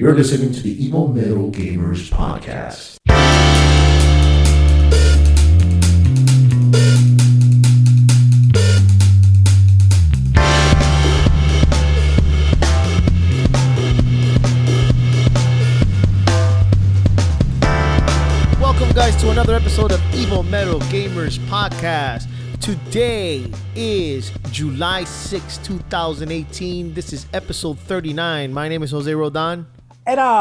You're listening to the Emo Metal Gamers Podcast. Welcome, guys, to another episode of Emo Metal Gamers Podcast. Today is July 6, 2018. This is episode 39. My name is Jose Rodan. And I'm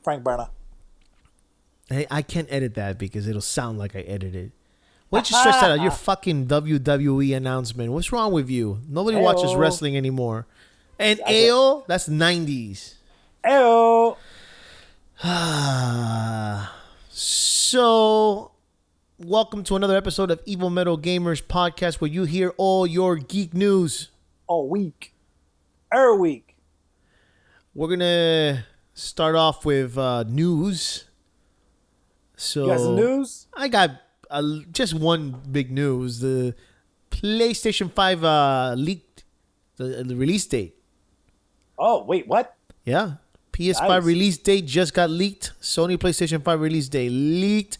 Frank Berna. Hey, I can't edit that because it'll sound like I edited. Why don't you stretch that out? Your fucking WWE announcement. What's wrong with you? Nobody watches wrestling anymore. And Ayo, that's 90s. Ayo. So, welcome to another episode of Evil Metal Gamers Podcast, where you hear all your geek news. All week. Every week. We're going to start off with news. So, You got some news? I got just one big news. The PlayStation 5 leaked the release date. Oh, wait, what? Yeah. PS5 Nice. release date just got leaked. Sony PlayStation 5 release date leaked.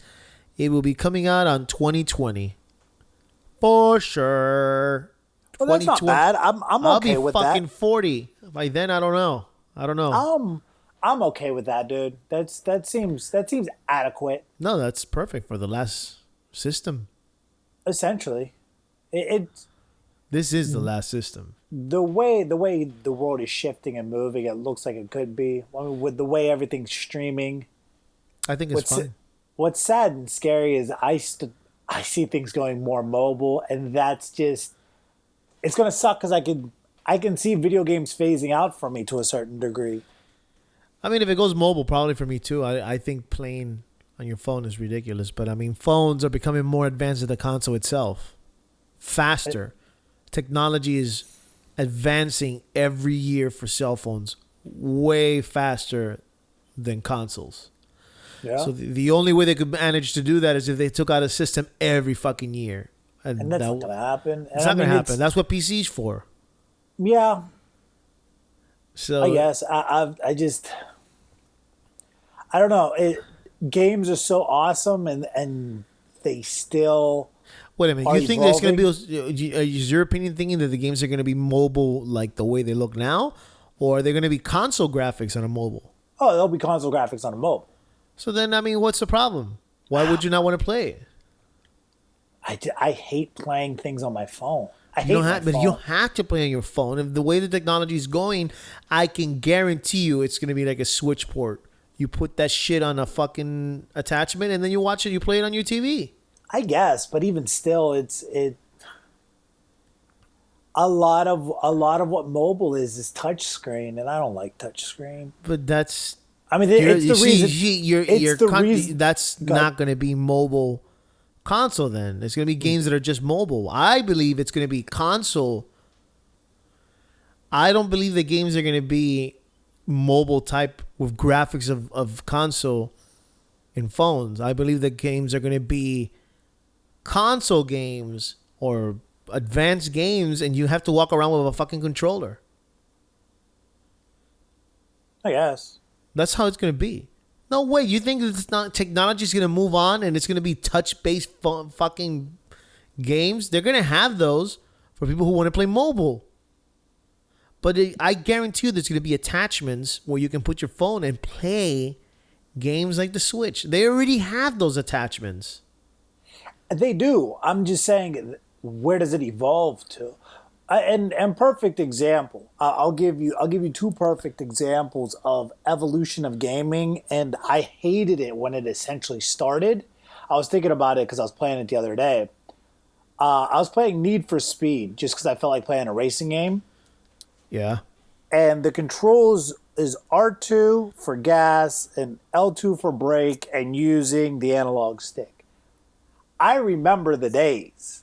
It will be coming out on 2020. For sure. Well, that's not bad. I'm okay with that. I'll be fucking 40. By then, I don't know. I'm okay with that, dude. That seems adequate. No, that's perfect for the last system. Essentially. This is the last system. The way the world is shifting and moving, it looks like it could be. I mean, with the way everything's streaming. I think it's fine. What's sad and scary is I see things going more mobile, and that's just, it's gonna suck because I can see video games phasing out for me to a certain degree. I mean, if it goes mobile, probably for me too. I think playing on your phone is ridiculous, but I mean, phones are becoming more advanced than the console itself. Faster. Technology is advancing every year for cell phones way faster than consoles. Yeah. So the only way they could manage to do that is if they took out a system every fucking year. And that's not going to happen. It's not going to happen. That's what PC's for. Yeah. So I guess. I don't know. Games are so awesome and they still... Wait a minute. You think there's going to be... Is your opinion thinking that the games are going to be mobile like the way they look now? Or are they going to be console graphics on a mobile? Oh, there'll be console graphics on a mobile. So then, I mean, what's the problem? Why would you not want to play it? I hate playing things on my phone. But you don't have to play on your phone. If the way the technology is going, I can guarantee you it's going to be like a Switch port. You put that shit on a fucking attachment and then you watch it, you play it on your TV. I guess, but even still, a lot of what mobile is touchscreen, and I don't like touchscreen. But that's... I mean, it's the reason. That's not going to be mobile console then. It's going to be games that are just mobile. I believe it's going to be console. I don't believe the games are going to be mobile type with graphics of console in phones. I believe the games are going to be console games or advanced games, and you have to walk around with a fucking controller. I guess. That's how it's going to be. No way. You think it's not technology is going to move on and it's going to be touch-based fucking games? They're going to have those for people who want to play mobile. But I guarantee you there's going to be attachments where you can put your phone and play games like the Switch. They already have those attachments. They do. I'm just saying, where does it evolve to? And perfect example. I'll give you two perfect examples of evolution of gaming, and I hated it when it essentially started. I was thinking about it because I was playing it the other day. I was playing Need for Speed just because I felt like playing a racing game. Yeah. And the controls is R2 for gas and L2 for brake and using the analog stick. I remember the days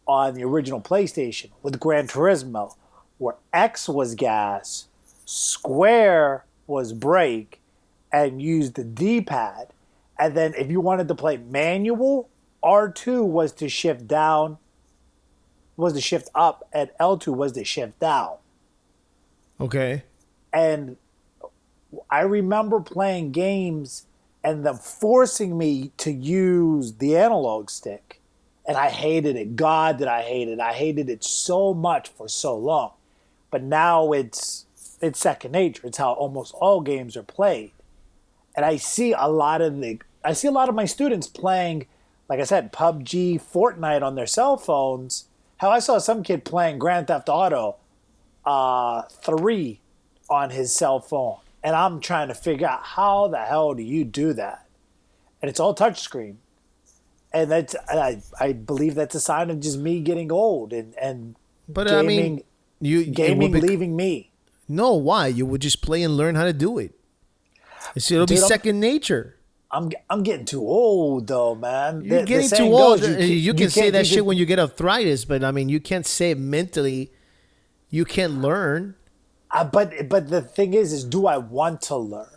on the original PlayStation with Gran Turismo, where X was gas, square was brake, and used the D-pad. And then if you wanted to play manual, R2 was to shift down, was the shift up, and L2 was the shift down. Okay. And I remember playing games and them forcing me to use the analog stick. And I hated it. God, did I hate it. I hated it so much for so long. But now it's second nature. It's how almost all games are played. And I see a lot of my students playing, like I said, PUBG, Fortnite on their cell phones. How I saw some kid playing Grand Theft Auto 3 on his cell phone. And I'm trying to figure out how the hell do you do that? And it's all touchscreen. And I believe that's a sign of just me getting old and But gaming, gaming be, leaving me. No, why? You would just play and learn how to do it. It'll be second nature. I'm getting too old though, man. You're getting too old. You can say that shit when you get arthritis, but I mean, you can't say it mentally. You can't learn. But the thing is do I want to learn?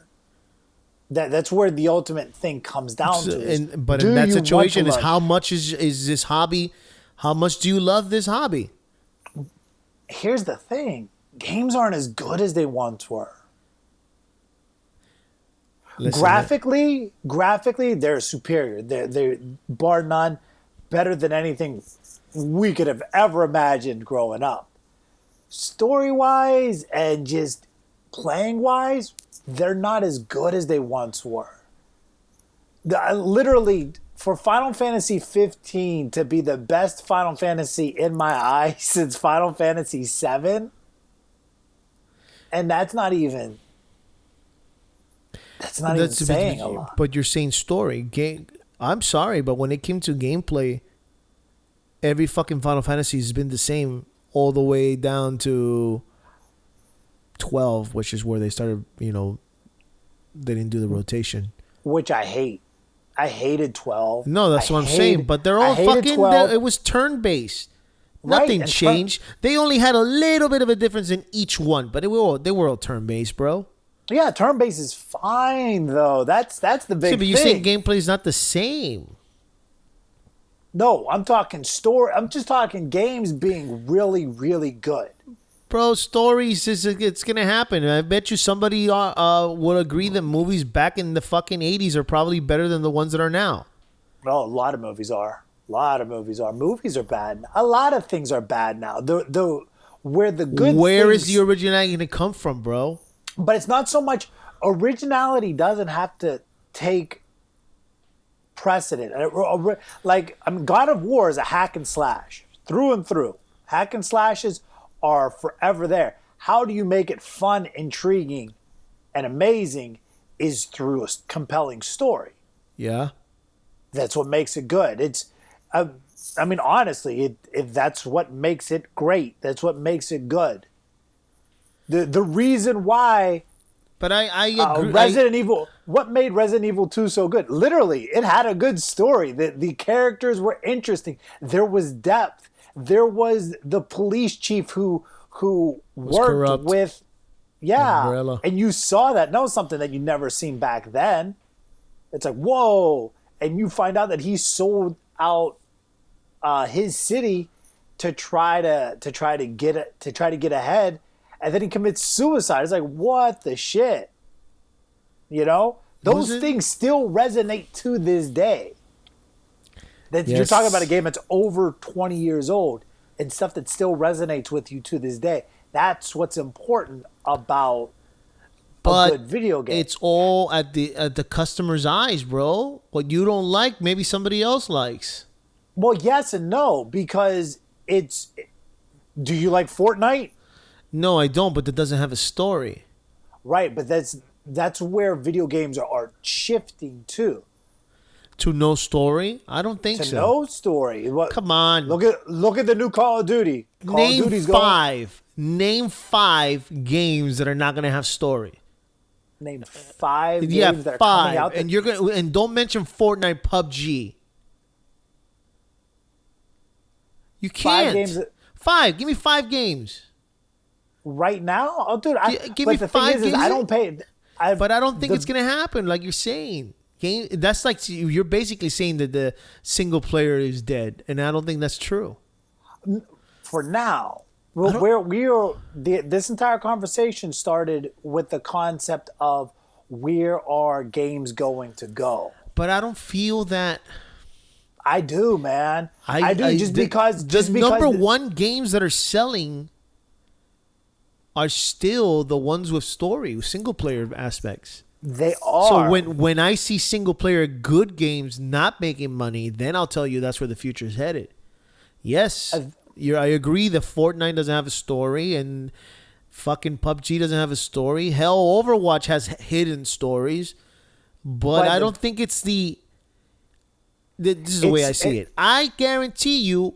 That's where the ultimate thing comes down to. But in that situation, is how much is this hobby? How much do you love this hobby? Here's the thing: games aren't as good as they once were. Graphically, they're superior. They're bar none better than anything we could have ever imagined growing up. Story-wise and just playing-wise, they're not as good as they once were. Literally, for Final Fantasy 15 to be the best Final Fantasy in my eyes since Final Fantasy 7, and that's not even saying a lot. But you're saying story. I'm sorry, but when it came to gameplay, every fucking Final Fantasy has been the same all the way down to 12, which is where they started, they didn't do the rotation. Which I hate. I hated 12. No, that's what I'm saying. But they're all fucking, it was turn-based. Nothing changed. They only had a little bit of a difference in each one, but they were all turn-based, bro. Yeah, turn-based is fine, though. That's the big thing. But you're saying gameplay is not the same. No, I'm talking story. I'm just talking games being really, really good. Bro, stories, it's going to happen. I bet you somebody would agree that movies back in the fucking 80s are probably better than the ones that are now. No, a lot of movies are. Movies are bad. A lot of things are bad now. Where is the originality going to come from, bro? But it's not so much originality doesn't have to take precedent. God of War is a hack and slash through and through. Hack and slashes are forever there. How do you make it fun, intriguing, and amazing is through a compelling story. Yeah. That's what makes it good. It's, honestly, if that's what makes it great. That's what makes it good. The reason why... But I agree. Resident Evil. What made Resident Evil 2 so good? Literally, it had a good story. The characters were interesting. There was depth. There was the police chief who worked corrupt. With, yeah, Umbrella. And you saw that. That was something that you never seen back then. It's like whoa, and you find out that he sold out his city to try to get ahead. And then he commits suicide. It's like, what the shit? Those things still resonate to this day. Yes. You're talking about a game that's over 20 years old and stuff that still resonates with you to this day. That's what's important about a good video game. It's all at the customer's eyes, bro. What you don't like, maybe somebody else likes. Well, yes and no, because do you like Fortnite? No, I don't, but that doesn't have a story. Right, but that's where video games are shifting to. To no story? I don't think so. To no story. Come on. Look at the new Call of Duty. Name five games that are not going to have story. Name 5 games that are coming out. And don't mention Fortnite, PUBG. You can't. 5 games. 5. Give me 5 games. Right now? Oh, dude. Give me 5 games. I don't pay. But I don't think it's going to happen like you're saying. That's like you're basically saying that the single player is dead. And I don't think that's true. for now. This entire conversation started with the concept of where are games going to go. But I don't feel that. I do, man. I do because number one games that are selling are still the ones with story, with single player aspects. They are. So when I see single player good games not making money, then I'll tell you that's where the future is headed. Yes, I agree that Fortnite doesn't have a story and fucking PUBG doesn't have a story. Hell, Overwatch has hidden stories, but I don't think it's this is the way I see it. I guarantee you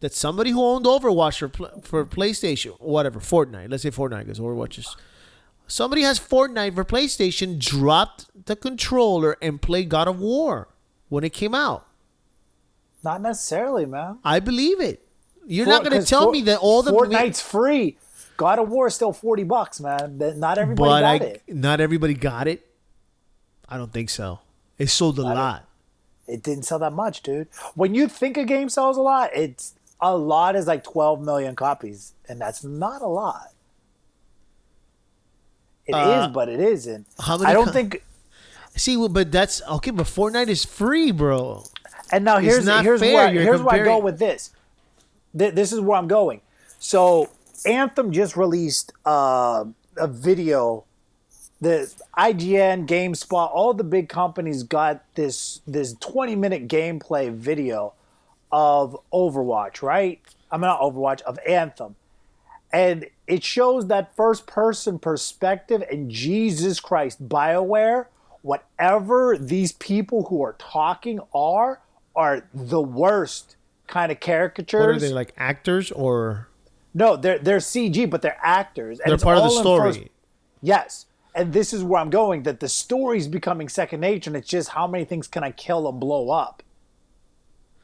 that somebody who owned Overwatch for PlayStation, whatever, Fortnite, let's say Fortnite because Overwatch is... Somebody has Fortnite for PlayStation, dropped the controller and played God of War when it came out. Not necessarily, man. I believe it. You're not going to tell me that all the... Fortnite's free. God of War is still $40, man. Not everybody got it. Not everybody got it? I don't think so. It sold a lot. It didn't sell that much, dude. When you think a game sells a lot is like 12 million copies, and that's not a lot. It is, but it isn't. I don't think... See, but that's... Okay, but Fortnite is free, bro. And now here's where I go with this. This is where I'm going. So Anthem just released a video. The IGN, GameSpot, all the big companies got this 20-minute gameplay video of Overwatch, right? I'm not Overwatch, of Anthem. And it shows that first-person perspective, and Jesus Christ, BioWare, whatever these people who are talking are the worst kind of caricatures. What are they, like actors or? No, they're CG, but they're actors. And they're part of the story. Yes. And this is where I'm going, that the story's becoming second nature, and it's just how many things can I kill and blow up?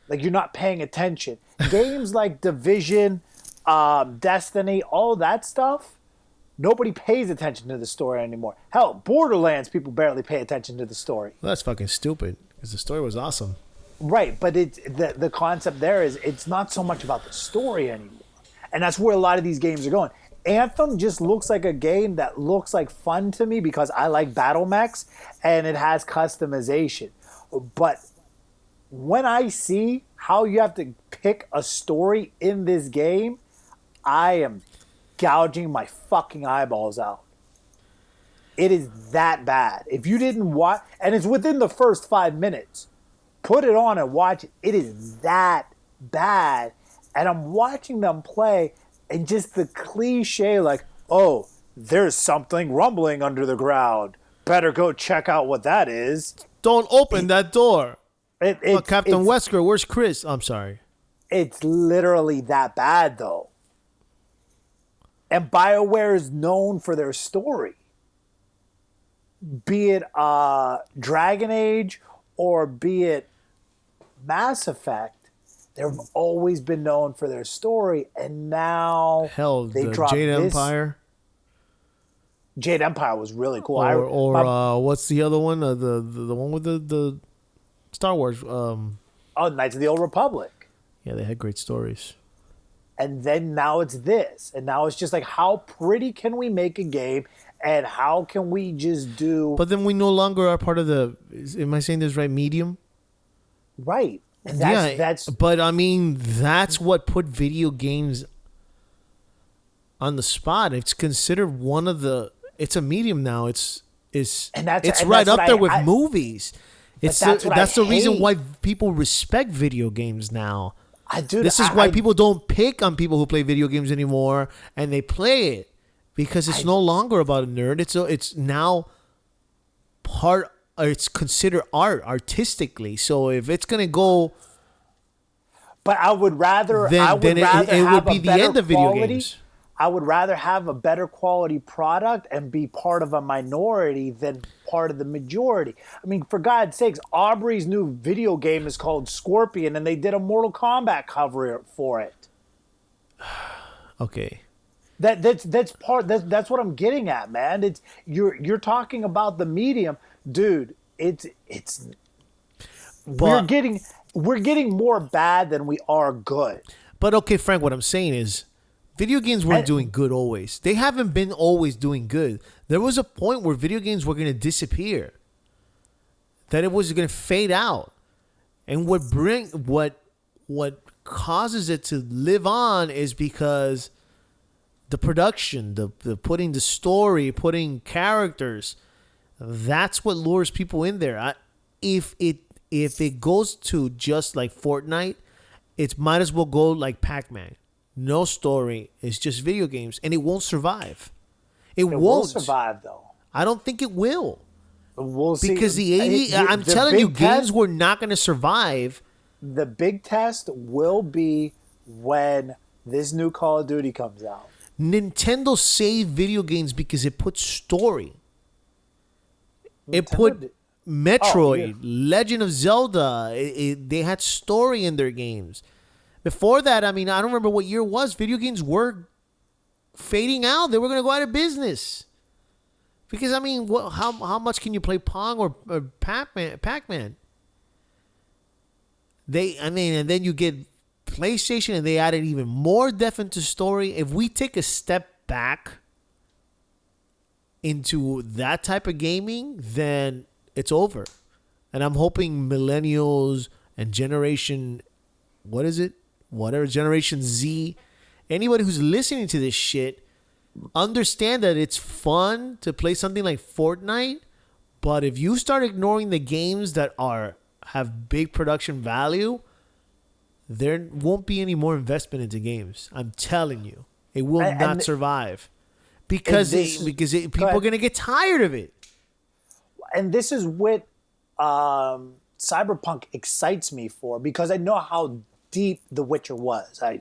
Like, you're not paying attention. Games like Division, Destiny, all that stuff, nobody pays attention to the story anymore. Hell, Borderlands, people barely pay attention to the story. Well, that's fucking stupid, because the story was awesome. Right, but the concept there is it's not so much about the story anymore. And that's where a lot of these games are going. Anthem just looks like a game that looks like fun to me because I like battle mechs and it has customization. But when I see how you have to pick a story in this game, I am gouging my fucking eyeballs out. It is that bad. If you didn't watch, and it's within the first 5 minutes, put it on and watch it. It is that bad. And I'm watching them play, and just the cliche, like, oh, there's something rumbling under the ground. Better go check out what that is. Don't open that door. Captain Wesker, where's Chris? I'm sorry. It's literally that bad, though. And BioWare is known for their story. Be it Dragon Age or be it Mass Effect, they've always been known for their story, and now they dropped Jade this. Empire. Jade Empire was really cool. What's the other one? The one with the Star Wars. Knights of the Old Republic. Yeah, they had great stories. And then now it's this, and now it's just like, how pretty can we make a game, and how can we just do? But then we no longer are part of the. Am I saying this right? Medium. Right. And that's but I mean, that's what put video games on the spot. It's considered one of the. It's a medium now. It's right up there with movies. That's the reason why people respect video games now. This is why people don't pick on people who play video games anymore, and they play it because it's no longer about a nerd. It's now part. It's considered artistically. So if it's gonna go, but I would rather it would be the end of video games. I would rather have a better quality product and be part of a minority than part of the majority. I mean, for God's sakes, Aubrey's new video game is called Scorpion, and they did a Mortal Kombat cover for it. Okay. That's what I'm getting at, man. You're talking about the medium, dude. We're getting more bad than we are good. But okay, Frank, what I'm saying is video games weren't doing good always. They haven't been always doing good. There was a point where video games were going to disappear. That it was going to fade out. And what causes it to live on is because the production, the putting the story, putting characters, that's what lures people in there. If it goes to just like Fortnite, it might as well go like Pac-Man. No story. It's just video games, and it won't survive. It won't survive though. I don't think it will. We'll see. Because I'm telling you, games were not going to survive. The big test will be when this new Call of Duty comes out. Nintendo saved video games because it put story. It put Metroid, Legend of Zelda. They had story in their games. Before that, I mean, I don't remember what year it was. Video games were fading out. They were going to go out of business. Because, I mean, how much can you play Pong or Pac-Man? And then you get PlayStation, and they added even more depth into story. If we take a step back into that type of gaming, then it's over. And I'm hoping millennials and generation, Generation Z, anybody who's listening to this shit, understand that it's fun to play something like Fortnite, but if you start ignoring the games that have big production value, there won't be any more investment into games. I'm telling you, it will not survive because people are gonna get tired of it. And this is what Cyberpunk excites me for, because I know how deep The Witcher was. I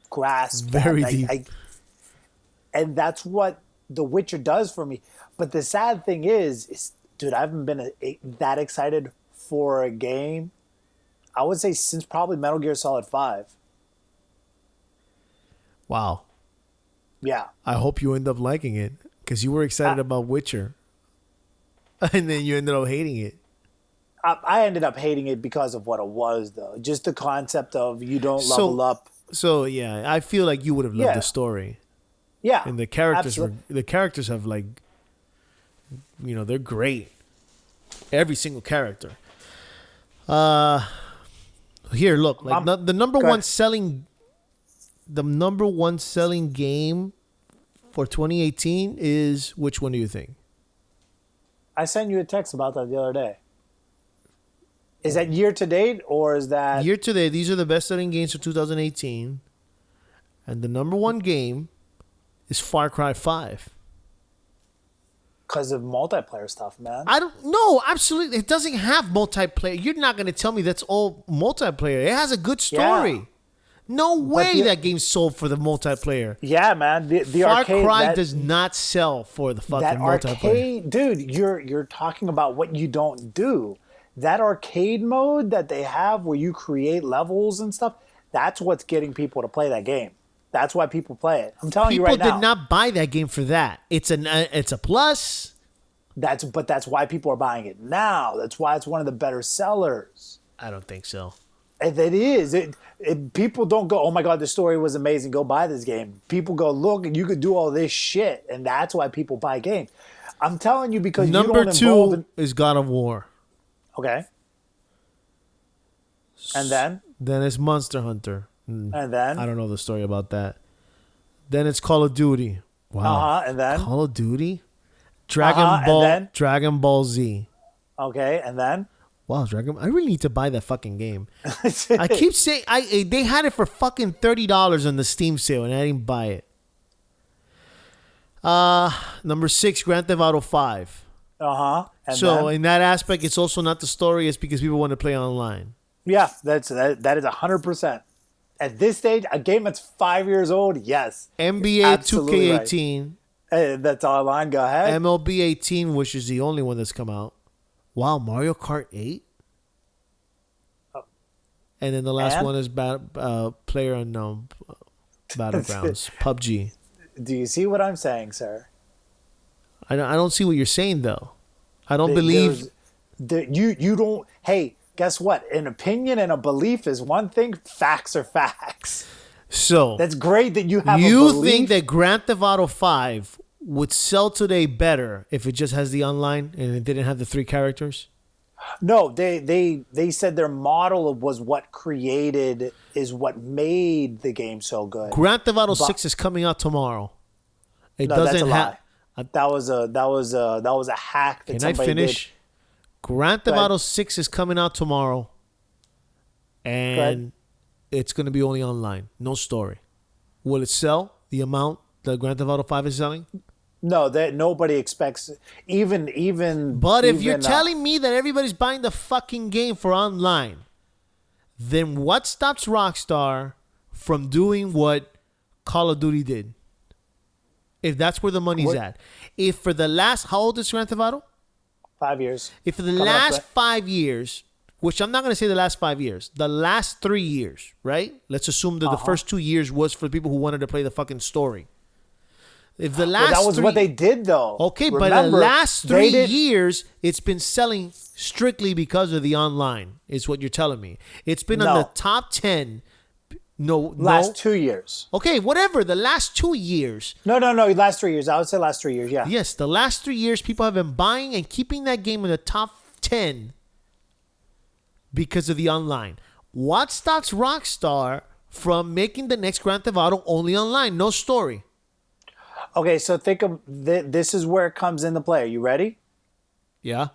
grasp very deep. And that's what The Witcher does for me. But the sad thing is dude, I haven't been that excited for a game, I would say, since probably Metal Gear Solid 5. Wow. Yeah. I hope you end up liking it, because you were excited about Witcher. And then you ended up hating it. I ended up hating it because of what it was, though. Just the concept of you don't level up. So, yeah, I feel like you would have loved the story. Yeah, and the characters have, like, they're great. Every single character. Here, look, like the number one selling game for 2018 is, which one do you think? I sent you a text about that the other day. Is that year to date, or is that year to date? These are the best selling games for 2018, and the number one game is Far Cry 5. Because of multiplayer stuff, man. I don't know. Absolutely. It doesn't have multiplayer. You're not going to tell me that's all multiplayer. It has a good story. Yeah. No way that game sold for the multiplayer. Yeah, man. The Far arcade, Cry does not sell for the fucking multiplayer. Arcade, dude, you're talking about what you don't do. That arcade mode that they have where you create levels and stuff, that's what's getting people to play that game. That's why people play it. I'm telling you right now. People did not buy that game for that. It's a plus. But that's why people are buying it now. That's why it's one of the better sellers. I don't think so. And it is. People don't go, oh my God, the story was amazing, go buy this game. People go, look, you could do all this shit. And that's why people buy games. I'm telling you, because number you don't involve two is God of War. Okay. And then? Then it's Monster Hunter. And then? I don't know the story about that. Then it's Call of Duty. Wow. And then? Call of Duty? Dragon Ball Z. Okay, and then? Wow, I really need to buy that fucking game. I keep saying they had it for fucking $30 on the Steam sale, and I didn't buy it. Number 6, Grand Theft Auto 5. And so then? In that aspect, it's also not the story. It's because people want to play online. Yeah, that is 100%. At this stage, a game that's 5 years old, yes. NBA 2K18. Right. That's online. Go ahead. MLB 18, which is the only one that's come out. Wow, Mario Kart 8. Oh. And then the last one is Player Unknown Battlegrounds, PUBG. Do you see what I'm saying, sir? I don't see what you're saying, though. I don't believe... You don't... Hey, guess what? An opinion and a belief is one thing. Facts are facts. So That's great that you have. you a belief. think that Grand Theft Auto 5 would sell today better if it just has the online and it didn't have the 3 characters? No, they said their model was what what made the game so good. Grand Theft Auto 6 is coming out tomorrow. It No, that's a doesn't lie. have. That was a hack that Can I somebody finish? did. Grand Theft Go ahead. Auto 6 is coming out tomorrow, and it's going to be only online, no story. Will it sell the amount that Grand Theft Auto 5 is selling? No, that nobody expects. Even. But if you're even, telling me that everybody's buying the fucking game for online, then what stops Rockstar from doing what Call of Duty did? If that's where the money's at. If for the last, how old is Grand Theft Auto? 5 years. If for the Coming up, last right? 5 years, which I'm not going to say the last 5 years, the last 3 years, right? Let's assume that the first 2 years was for people who wanted to play the fucking story. If the last But that was what they did, though. Okay, but Remember, the last they 3 did- years, it's been selling strictly because of the online, is what you're telling me. It's been on No. the top 10. Last 2 years. Okay, whatever. The last 2 years. No. Last 3 years. I would say last 3 years. Yeah. Yes, the last 3 years, people have been buying and keeping that game in the top 10 because of the online. What stops Rockstar from making the next Grand Theft Auto only online? No story. Okay, so think of this is where it comes into play. Are you ready? Yeah.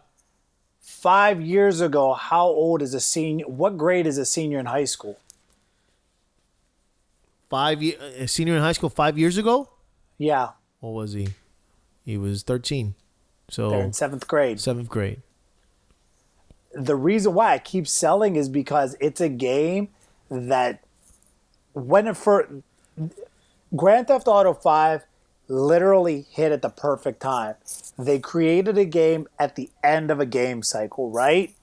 5 years ago, how old is a senior? What grade is a senior in high school? A senior in high school 5 years ago? Yeah, What was he? He was 13. So they're in 7th grade. 7th grade. The reason why I keep selling is because it's a game that Grand Theft Auto 5 literally hit at the perfect time. They created a game at the end of a game cycle, right?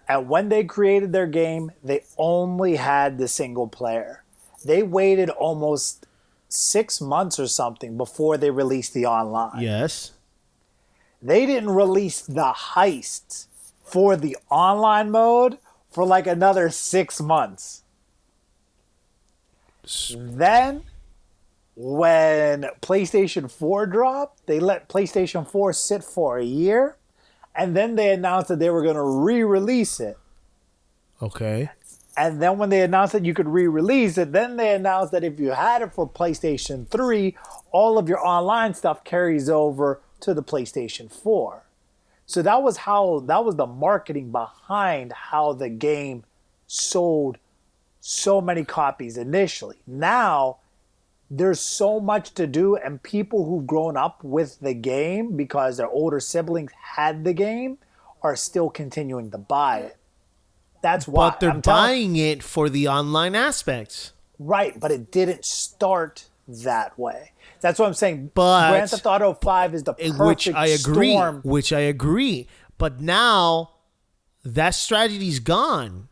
And when they created their game, they only had the single player. They waited almost 6 months or something before they released the online. Yes. They didn't release the heists for the online mode for like another 6 months. Then, when PlayStation 4 dropped, they let PlayStation 4 sit for a year, and then they announced that they were going to re-release it. Okay. And then when they announced that you could re-release it, then they announced that if you had it for PlayStation 3, all of your online stuff carries over to the PlayStation 4. So that was the marketing behind how the game sold so many copies initially. Now, there's so much to do, and people who've grown up with the game because their older siblings had the game are still continuing to buy it. That's why. But they're buying it for the online aspects. Right, but it didn't start that way. That's what I'm saying. But Grand Theft Auto 5 is the perfect which I agree. storm. Which I agree. But now that strategy's gone.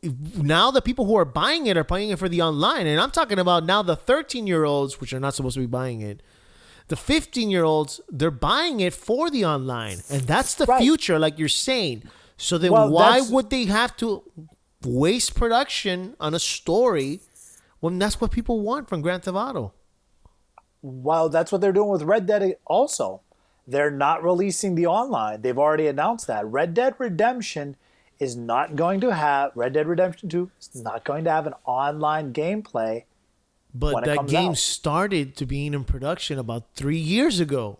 Now the people who are buying it for the online. And I'm talking about now the 13-year-olds, which are not supposed to be buying it. The 15-year-olds, they're buying it for the online. And that's the future, like you're saying. So then why would they have to waste production on a story when that's what people want from Grand Theft Auto? Well, that's what they're doing with Red Dead also. They're not releasing the online. They've already announced that. Red Dead Redemption 2 is not going to have an online gameplay. But that game started to being in production about 3 years ago.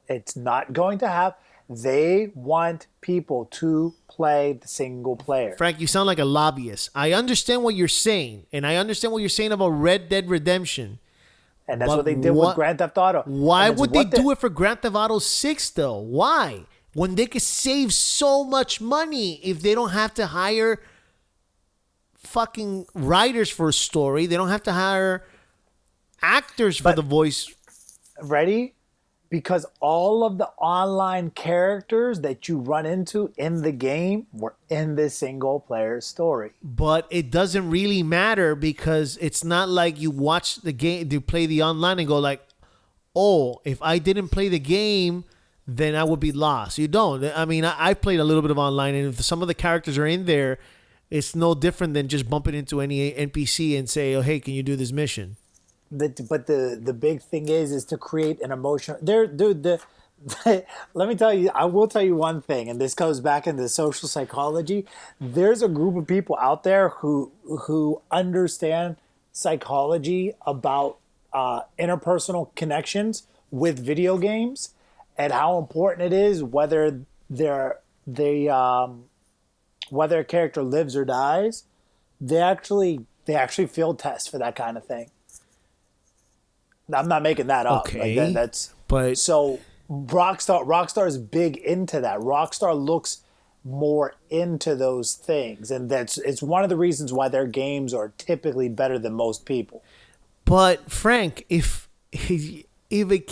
It's not going to have. They want people to play the single player. Frank, you sound like a lobbyist. I understand what you're saying, and I understand what you're saying about Red Dead Redemption. And that's what they did with Grand Theft Auto. Why would they do it for Grand Theft Auto 6, though? Why? When they could save so much money if they don't have to hire fucking writers for a story. They don't have to hire actors for the voice. Ready? Because all of the online characters that you run into in the game were in the single player story. But it doesn't really matter because it's not like you watch the game, you play the online and go like, oh, if I didn't play the game, then I would be lost. You don't. I mean, I played a little bit of online, and if some of the characters are in there, It's no different than just bumping into any NPC and say, "Oh, hey, can you do this mission?" But the big thing is to create an emotion. Let me tell you, I will tell you one thing, and this goes back into social psychology. There's a group of people out there who understand psychology about interpersonal connections with video games and how important it is whether whether a character lives or dies. They actually field test for that kind of thing. I'm not making that up. Okay, but so Rockstar is big into that. Rockstar looks more into those things, and it's one of the reasons why their games are typically better than most people. But Frank, if a kid,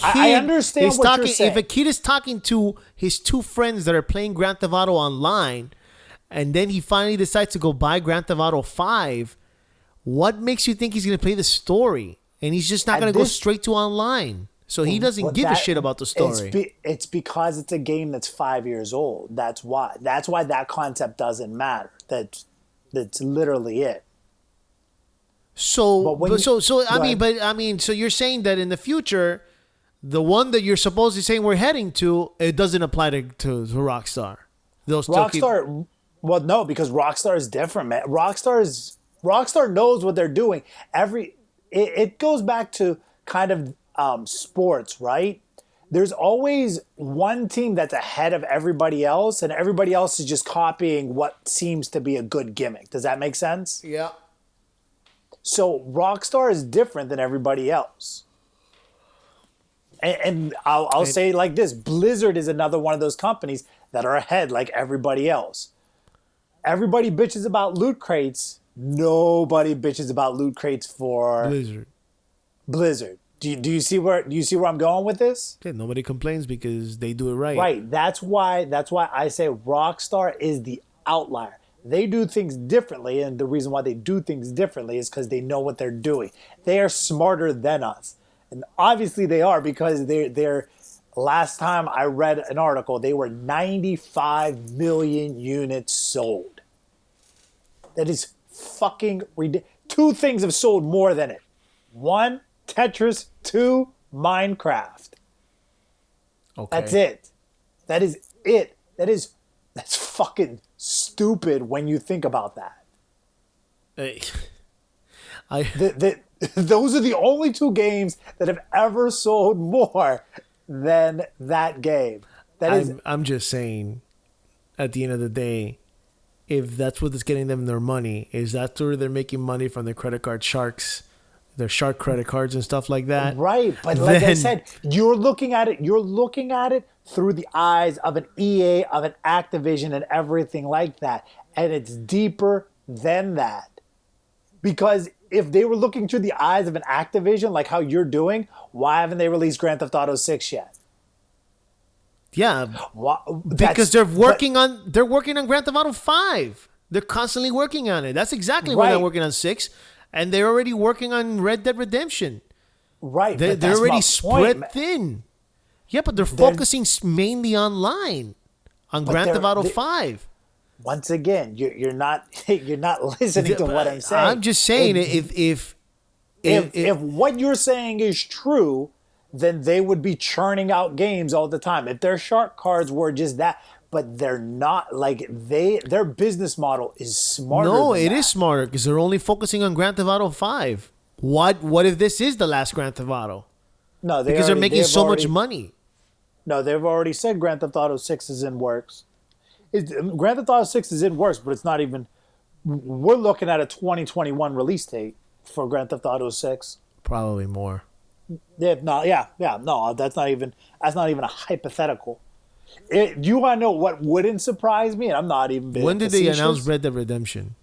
I understand what you're saying. If a kid is talking to his two friends that are playing Grand Theft Auto online, and then he finally decides to go buy Grand Theft Auto 5, what makes you think he's going to play the story? And he's just not going to go straight to online. So he doesn't give a shit about the story. It's because it's a game that's 5 years old. That's why. That's why that concept doesn't matter. That's literally it. So you're saying that in the future, the one that you're supposedly saying we're heading to, it doesn't apply to Rockstar. They'll still Rockstar. Well, no, because Rockstar is different, man. Rockstar knows what they're doing. It goes back to kind of sports, right? There's always one team that's ahead of everybody else, and everybody else is just copying what seems to be a good gimmick. Does that make sense? Yeah. So Rockstar is different than everybody else. And I'll say it like this. Blizzard is another one of those companies that are ahead like everybody else. Everybody bitches about loot crates. Nobody bitches about loot crates for Blizzard. Do you see where I'm going with this? Yeah, nobody complains because they do it right. Right. That's why I say Rockstar is the outlier. They do things differently, and the reason why they do things differently is because they know what they're doing. They are smarter than us, and obviously they are, because they're. Last time I read an article, they were 95 million units sold. That is fucking ridiculous. Two things have sold more than it. One, Tetris. Two, Minecraft. Okay. That's it. That is it. That's fucking stupid when you think about that. Those are the only two games that have ever sold more than that game. I'm just saying, at the end of the day, if that's what's getting them their money, is that's where they're making money from their credit card sharks, their shark credit cards and stuff like that. Right, but like I said, you're looking at it through the eyes of an EA, of an Activision, and everything like that. And it's deeper than that. Because if they were looking through the eyes of an Activision, like how you're doing, why haven't they released Grand Theft Auto 6 yet? Yeah, because they're working on Grand Theft Auto 5. They're constantly working on it. That's exactly why they're working on 6, and they're already working on Red Dead Redemption. Right, they're already spread thin. Yeah, but they're focusing mainly online on Grand Theft Auto 5. Once again, you're not listening to what I'm saying. I'm just saying if what you're saying is true, then they would be churning out games all the time. If their shark cards were just that, but they're not. Like their business model is smarter. No, it is smarter because they're only focusing on Grand Theft Auto 5. What if this is the last Grand Theft Auto? No, because they're making so much money. No, they've already said Grand Theft Auto 6 is in works. Grand Theft Auto 6 is in works, but it's not even. We're looking at a 2021 release date for Grand Theft Auto 6. Probably more. No, that's not even a hypothetical. You want to know what wouldn't surprise me? And I'm not even being When did they announce Red Dead Redemption?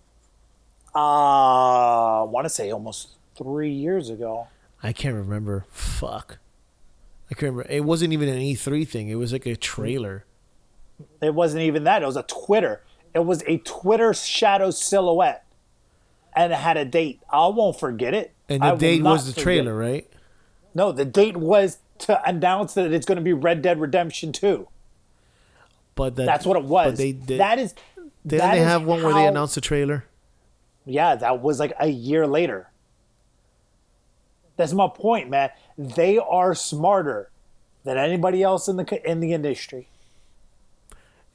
I want to say almost 3 years ago. I can't remember. Fuck. I can't remember. It wasn't even an E3 thing. It was like a trailer. It wasn't even that. It was a Twitter. It was a Twitter shadow silhouette. And it had a date. I won't forget it. And the date was the trailer, right? No, the date was to announce that it's going to be Red Dead Redemption 2. But that's what it was. But Didn't they have one where they announced the trailer? Yeah, that was like a year later. That's my point, man. They are smarter than anybody else in the industry.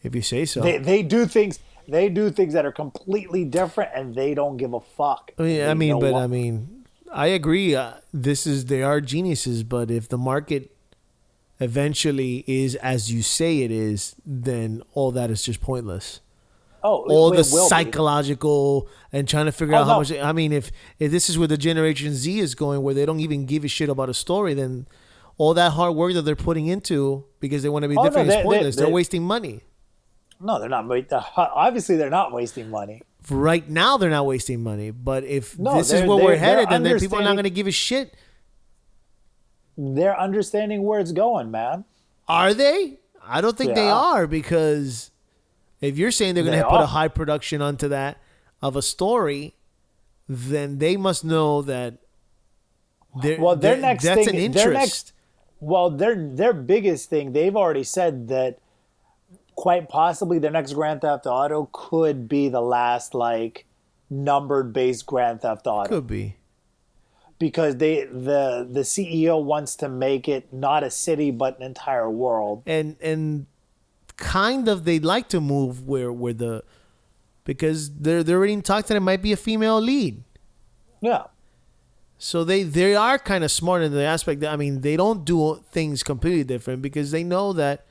If you say so. They do things. They do things that are completely different, and they don't give a fuck. I mean, I agree. They are geniuses, but if the market eventually is as you say it is, then all that is just pointless. All the psychological and trying to figure out how much. I mean, if this is where the Generation Z is going, where they don't even give a shit about a story, then all that hard work that they're putting into because they want to be different is pointless. They're wasting money. No, they're not. Obviously, they're not wasting money. Right now, they're not wasting money. But if this is where we're headed, then people are not going to give a shit. They're understanding where it's going, man. Are they? I don't think they are, because if you're saying they're going to put a high production onto that of a story, then they must know that that's an interest. Their biggest thing, they've already said that quite possibly their next Grand Theft Auto could be the last like numbered based Grand Theft Auto. Could be. Because the CEO wants to make it not a city but an entire world. And kind of they'd like to move because they're already talking that it might be a female lead. Yeah. So they are kind of smart in the aspect that, I mean, they don't do things completely different because they know that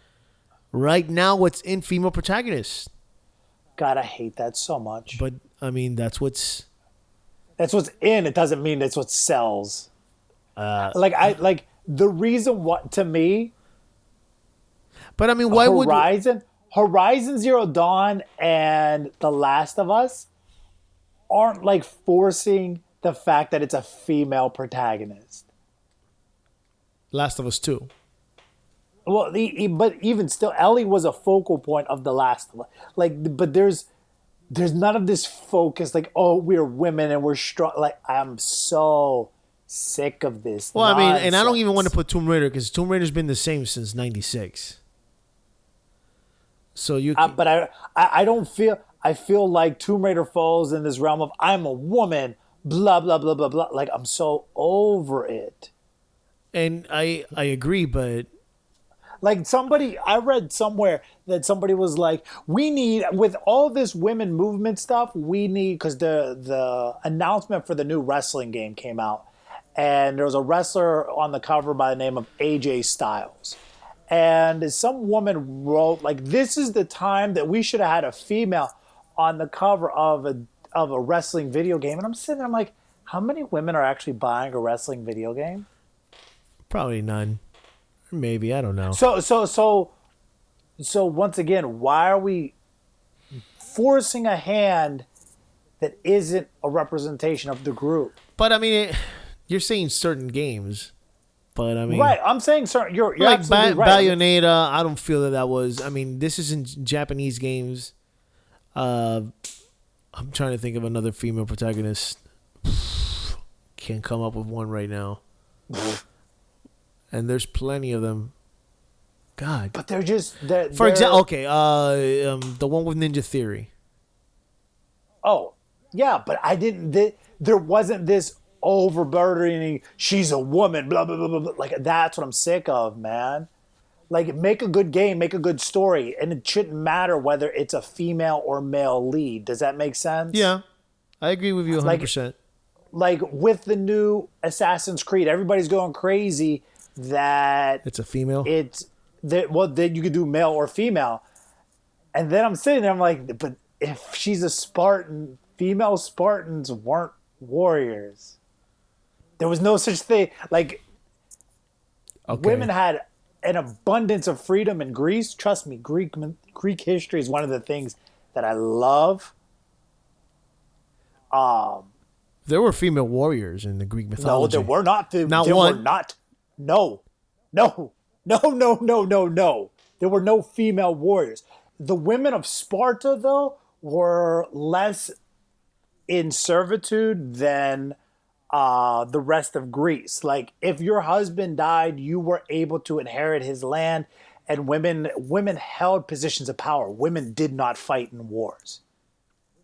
right now what's in female protagonists. God, I hate that so much. But I mean, that's what's in. It doesn't mean it's what sells. The reason what to me. But I mean, why Horizon Zero Dawn and The Last of Us aren't like forcing the fact that it's a female protagonist. Last of Us 2. Well, but even still, Ellie was a focal point of The Last of Us. Like, but there's none of this focus. Like, oh, we're women and we're strong. Like, I'm so sick of this. Well, nonsense. I mean, and I don't even want to put Tomb Raider because Tomb Raider's been the same since '96. So you, but I don't feel. I feel like Tomb Raider falls in this realm of I'm a woman. Blah blah blah blah blah. Like, I'm so over it. And I agree, but. Like I read somewhere that somebody was like, we need, with all this women movement stuff, we need, because the announcement for the new wrestling game came out, and there was a wrestler on the cover by the name of AJ Styles. And some woman wrote, like, this is the time that we should have had a female on the cover of a wrestling video game. And I'm sitting there, I'm like, how many women are actually buying a wrestling video game? Probably none. Maybe, I don't know. So once again, why are we forcing a hand that isn't a representation of the group? But I mean, you're saying certain games, but I mean, right? I'm saying certain. You're like absolutely right. Bayonetta. I don't feel that was. I mean, this isn't Japanese games. I'm trying to think of another female protagonist. Can't come up with one right now. And there's plenty of them. God. But they're just... For example, okay, the one with Ninja Theory. Oh, yeah, but I didn't... There wasn't this overburdening, she's a woman, blah, blah, blah, blah, blah. Like, that's what I'm sick of, man. Like, make a good game, make a good story, and it shouldn't matter whether it's a female or male lead. Does that make sense? Yeah, I agree with you 100%. Like with the new Assassin's Creed, everybody's going crazy that it's a female. Then you could do male or female, and then I'm sitting there, I'm like, but if she's a Spartan, female Spartans weren't warriors. There was no such thing. Like, women had an abundance of freedom in Greece. Trust me, Greek history is one of the things that I love. There were female warriors in the Greek mythology. No, there were not. Not one. Were not. No. There were no female warriors. The women of Sparta, though, were less in servitude than the rest of Greece. Like, if your husband died, you were able to inherit his land, and women held positions of power. Women did not fight in wars.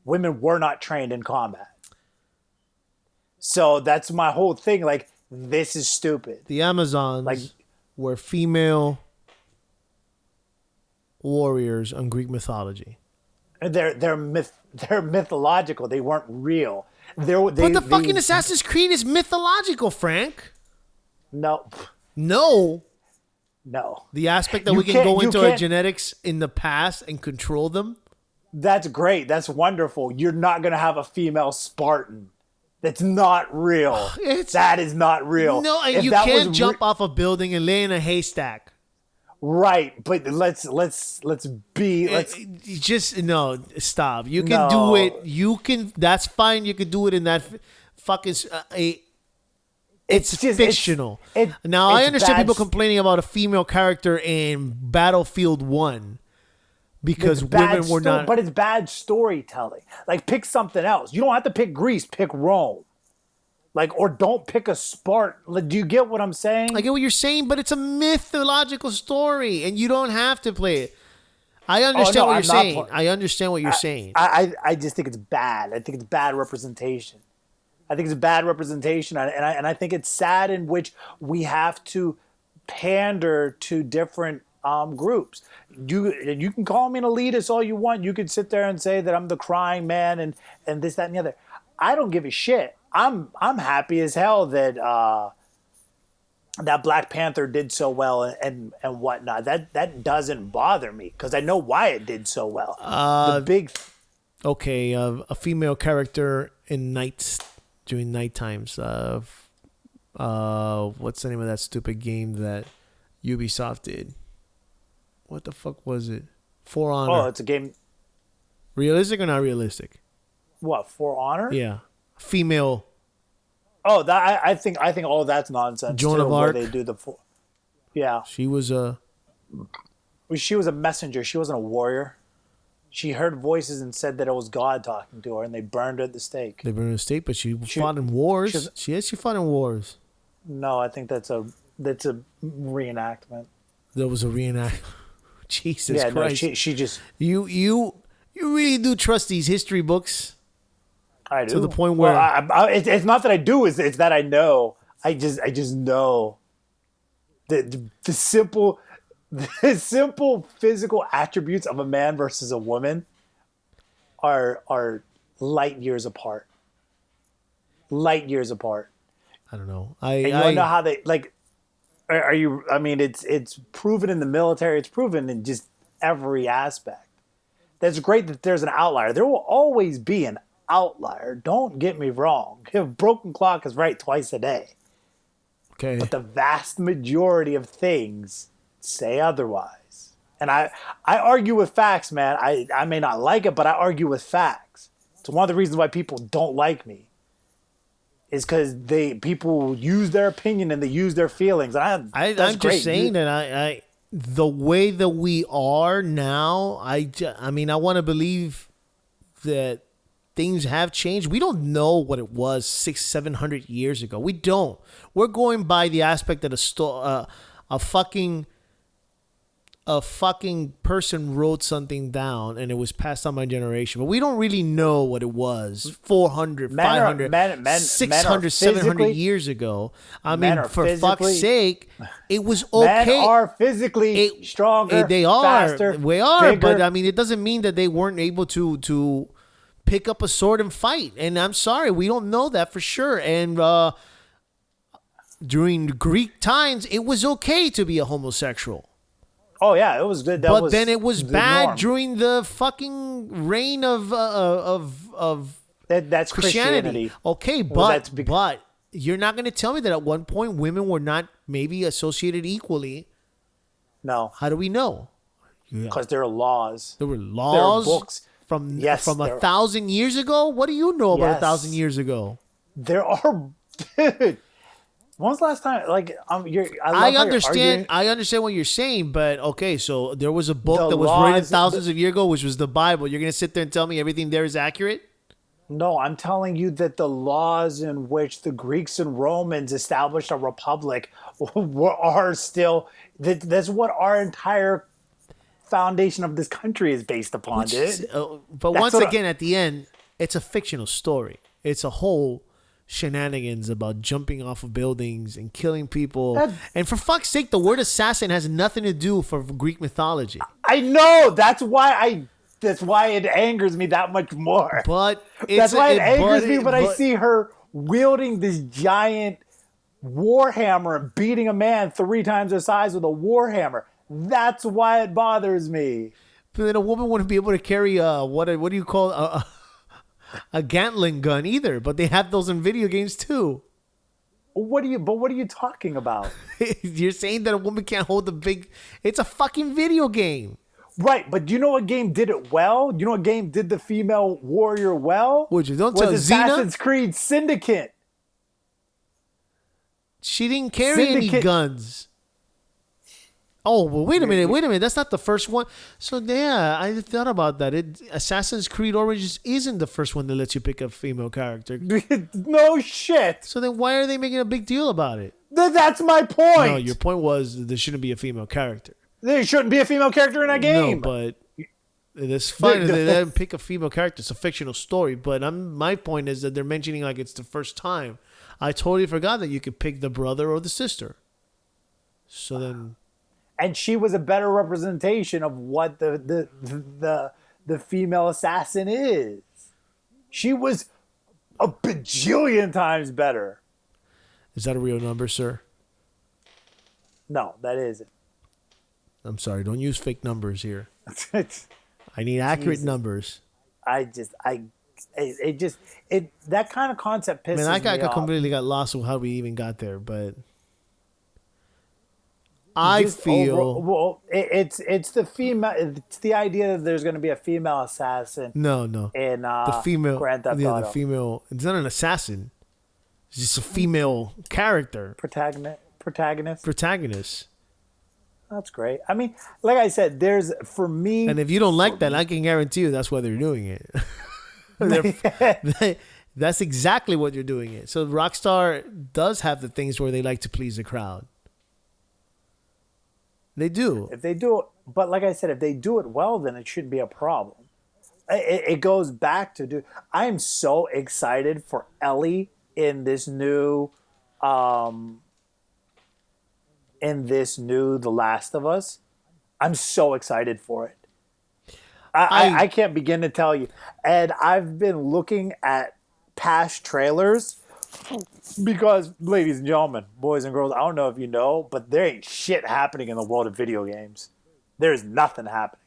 women were not trained in combat. So that's my whole thing. Like, this is stupid. The Amazons were female warriors on Greek mythology. They're mythological. They weren't real. But the fucking Assassin's Creed is mythological, Frank. No. No. No. The aspect that we can go into our genetics in the past and control them. That's great. That's wonderful. You're not going to have a female Spartan. That's not real. That is not real. No, and you can't jump off a building and lay in a haystack. Right, but let's just no, stop. You can do it. You can. That's fine. You can do it in that fucking It's just fictional. Now I understand people complaining about a female character in Battlefield 1 because women were not. But it's bad storytelling. Like, pick something else. You don't have to pick Greece. Pick Rome. Like, or don't pick a Spartan. Like, do you get what I'm saying? I get what you're saying, but it's a mythological story, and you don't have to play it. I understand what you're saying. I understand what you're saying. I just think it's bad. I think it's bad representation. I think it's bad representation, and I think it's sad in which we have to pander to different groups. You can call me an elitist all you want. You could sit there and say that I'm the crying man and this, that, and the other. I don't give a shit. I'm happy as hell that that Black Panther did so well and whatnot. That doesn't bother me because I know why it did so well. A female character in during night times. What's the name of that stupid game that Ubisoft did? What the fuck was it? For Honor. Oh, it's a game. Realistic or not realistic? What, For Honor? Yeah, female. Oh, that I think all that's nonsense. Joan of Arc. They do yeah. She was a messenger. She wasn't a warrior. She heard voices and said that it was God talking to her, and they burned her at the stake. They burned her at the stake, but she fought in wars. She fought in wars. No, I think that's a reenactment. There was a reenactment. Jesus Christ! No, she just you really do trust these history books. I do. To the point where it's not that I do, it's that I know. I just know the simple physical attributes of a man versus a woman are light years apart. Light years apart. I don't know. You don't know how they like. Are you? I mean, it's proven in the military. It's proven in just every aspect. That's great that there's an outlier. There will always be an outlier. Don't get me wrong. A broken clock is right twice a day. Okay. But the vast majority of things say otherwise. And I argue with facts, man. I may not like it, but I argue with facts. It's one of the reasons why people don't like me. Is because people use their opinion and they use their feelings. And I'm just saying that the way that we are now, I want to believe that things have changed. We don't know what it was 600-700 years ago. We don't. We're going by the aspect that a fucking person wrote something down and it was passed on by generation. But we don't really know what it was 400, 500, 600, 700 years ago. I mean, for fuck's sake, it was okay. Men are physically stronger, they are, faster, we are, bigger. But I mean, it doesn't mean that they weren't able to pick up a sword and fight. And I'm sorry, we don't know that for sure. And during Greek times, it was okay to be a homosexual. Oh yeah, it was good. But then it was bad during the fucking reign of that's Christianity. Okay, but you're not going to tell me that at one point women were not maybe associated equally. No. How do we know? Because there are laws. There were laws. There are books from 1,000 years ago. What do you know about 1,000 years ago? There are. When was the last time? Like, I understand what you're saying, but okay. So there was a book that was written thousands of years ago, which was the Bible. You're gonna sit there and tell me everything there is accurate? No, I'm telling you that the laws in which the Greeks and Romans established a republic are still. That's what our entire foundation of this country is based upon, dude. But once again, at the end, it's a fictional story. It's a whole shenanigans about jumping off of buildings and killing people. And for fuck's sake, the word assassin has nothing to do for Greek mythology. I know. That's why it angers me that much more. But that's why it angers me when I see her wielding this giant warhammer and beating a man 3 times her size with a warhammer. That's why it bothers me. But then a woman wouldn't be able to carry what do you call a Gatling gun either? But they have those in video games too. What are you talking about? You're saying that a woman can't hold the big? It's a fucking video game. Right, but do you know what game did it well? Do you know what game did the female warrior well? Would you don't tell Assassin's Xena? Creed Syndicate. She didn't carry any guns. Oh, well, wait a minute. That's not the first one. So, yeah, I thought about that. Assassin's Creed Origins isn't the first one that lets you pick a female character. No shit. So then why are they making a big deal about it? That's my point. No, your point was there shouldn't be a female character. There shouldn't be a female character in that game. No, but it's fine if they let pick a female character. It's a fictional story. But my point is that they're mentioning like it's the first time. I totally forgot that you could pick the brother or the sister. So then, and she was a better representation of what the female assassin is. She was a bajillion times better. Is that a real number, sir? No, that isn't. I'm sorry. Don't use fake numbers here. I need accurate numbers. That kind of concept pisses me off. I completely got lost with how we even got there, but I feel it's the female. It's the idea that there's going to be a female assassin. No. In the female, Grand Theft Auto. The female. It's not an assassin. It's just a female character. Protagonist. That's great. I mean, like I said, there's for me. And if you don't like that, I can guarantee you that's why they're doing it. That's exactly what you're doing it. So Rockstar does have the things where they like to please the crowd. They do. If they do it, but like I said, if they do it well, then it shouldn't be a problem. It goes back to I am so excited for Ellie in this new, The Last of Us. I'm so excited for it. I can't begin to tell you. And I've been looking at past trailers because, ladies and gentlemen, boys and girls, I don't know if you know, but there ain't shit happening in the world of video games. There's nothing happening.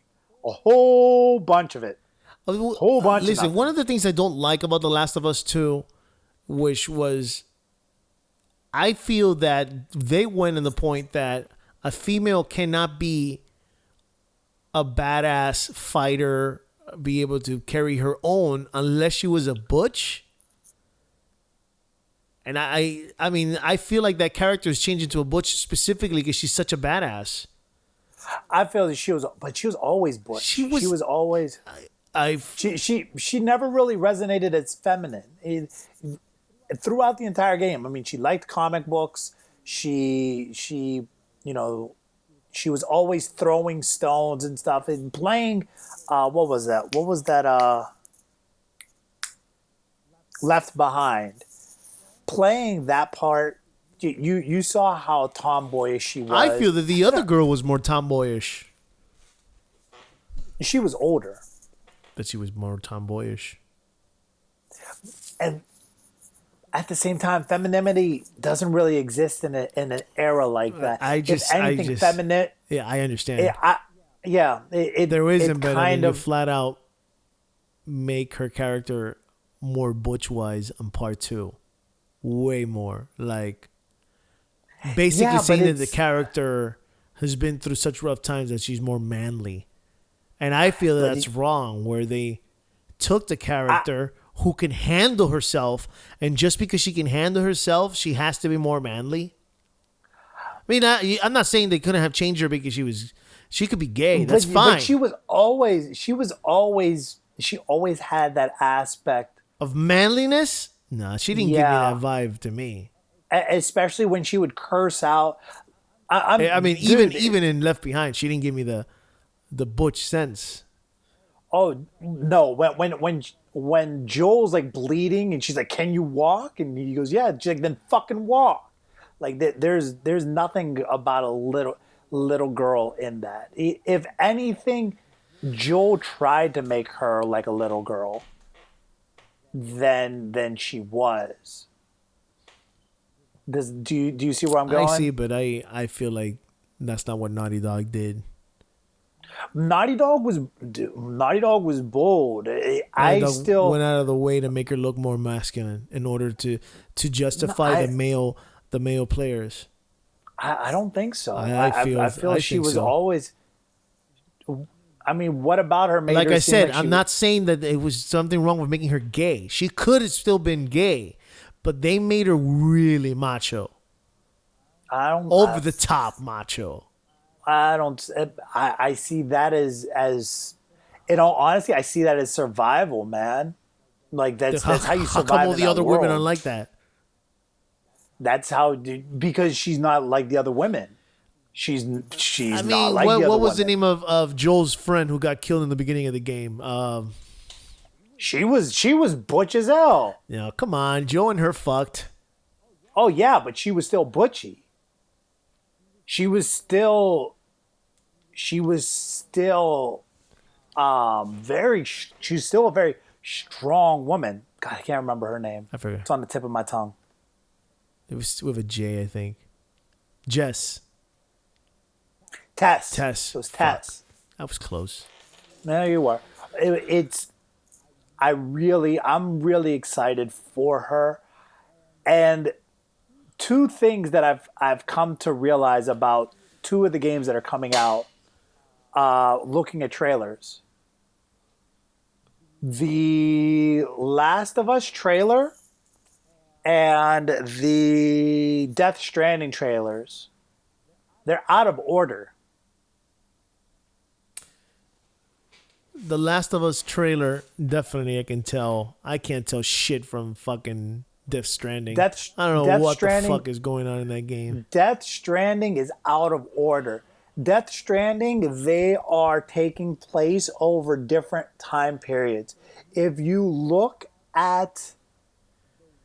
A whole bunch of it. Listen, one of the things I don't like about The Last of Us 2, which was, I feel that they went in the point that a female cannot be a badass fighter, be able to carry her own unless she was a butch. And I mean, I feel like that character is changing to a butch specifically because she's such a badass. I feel that she was always butch. She was always. She never really resonated as feminine throughout the entire game. I mean, she liked comic books. She was always throwing stones and stuff and playing. What was that? Left Behind. Playing that part, you saw how tomboyish she was. I feel that the other girl was more tomboyish. She was older. But she was more tomboyish. And at the same time, femininity doesn't really exist in an era like that. Feminine. Yeah, I understand. There isn't, but I mean, you flat out make her character more butch-wise on part 2. Way more. Like, basically saying that the character has been through such rough times that she's more manly. And I feel that's wrong, where they took the character who can handle herself, and just because she can handle herself, she has to be more manly. I mean, I'm not saying they couldn't have changed her because she could be gay. That's fine. But she always had that aspect of manliness. No, she didn't give me that vibe to me. Especially when she would curse out. I mean, even in Left Behind, she didn't give me the butch sense. Oh no! When when Joel's like bleeding and she's like, "Can you walk?" and he goes, "Yeah." She's like, "Then fucking walk." Like there's nothing about a little girl in that. If anything, Joel tried to make her like a little girl than she was. Do you see where I'm going? I see, but I feel like that's not what Naughty Dog did. Naughty Dog was bold. I still went out of the way to make her look more masculine in order to justify the male players. I don't think so. I feel she was always. I mean, what about her? Made like her I said, like I'm not saying that it was something wrong with making her gay. She could have still been gay, but they made her really macho. Over the top macho. I see that as in all honesty, I see that as survival, man. Like that's how you survive. How come all the other world. women are like that? That's how, because she's not like the other women. She's not like the other what was women. the name of Joel's friend who got killed in the beginning of the game? She was butch as hell. Yeah, come on, Joe and her fucked. Oh yeah, but she was still butchy. She was still a very strong woman. God, I can't remember her name. I forget. It's on the tip of my tongue. It was with a J, I think. Jess. Tess. Tess. It was Tess. Fuck. That was close. No, you were. I'm really excited for her. And two things that I've come to realize about two of the games that are coming out, looking at trailers. The Last of Us trailer and the Death Stranding trailers, they're out of order. The Last of Us trailer, definitely I can tell. I can't tell shit from fucking Death Stranding. I don't know what the fuck is going on in that game. Death Stranding is out of order. Death Stranding, they are taking place over different time periods. If you look at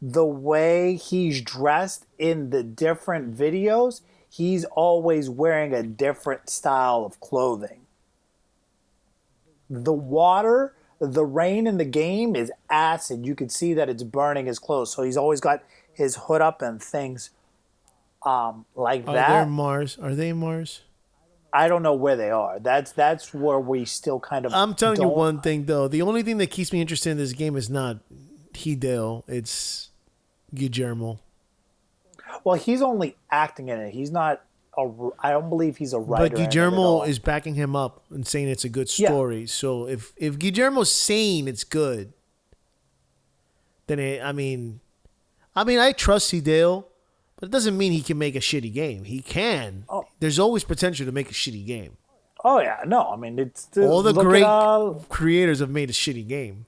the way he's dressed in the different videos, he's always wearing a different style of clothing. The rain in the game is acid. You can see that it's burning his clothes. So he's always got his hood up and things like that. Are they in Mars? I don't know where they are. That's where we still kind of. I'm telling you one thing though. The only thing that keeps me interested in this game is not Hideo. It's Guillermo. Well, he's only acting in it. He's not. I don't believe he's a writer. But Guillermo is backing him up and saying it's a good story. Yeah. So if Guillermo's saying it's good, then I trust Hideo, but it doesn't mean he can make a shitty game. He can. Oh. There's always potential to make a shitty game. Oh yeah, no. I mean, it's all the great creators have made a shitty game.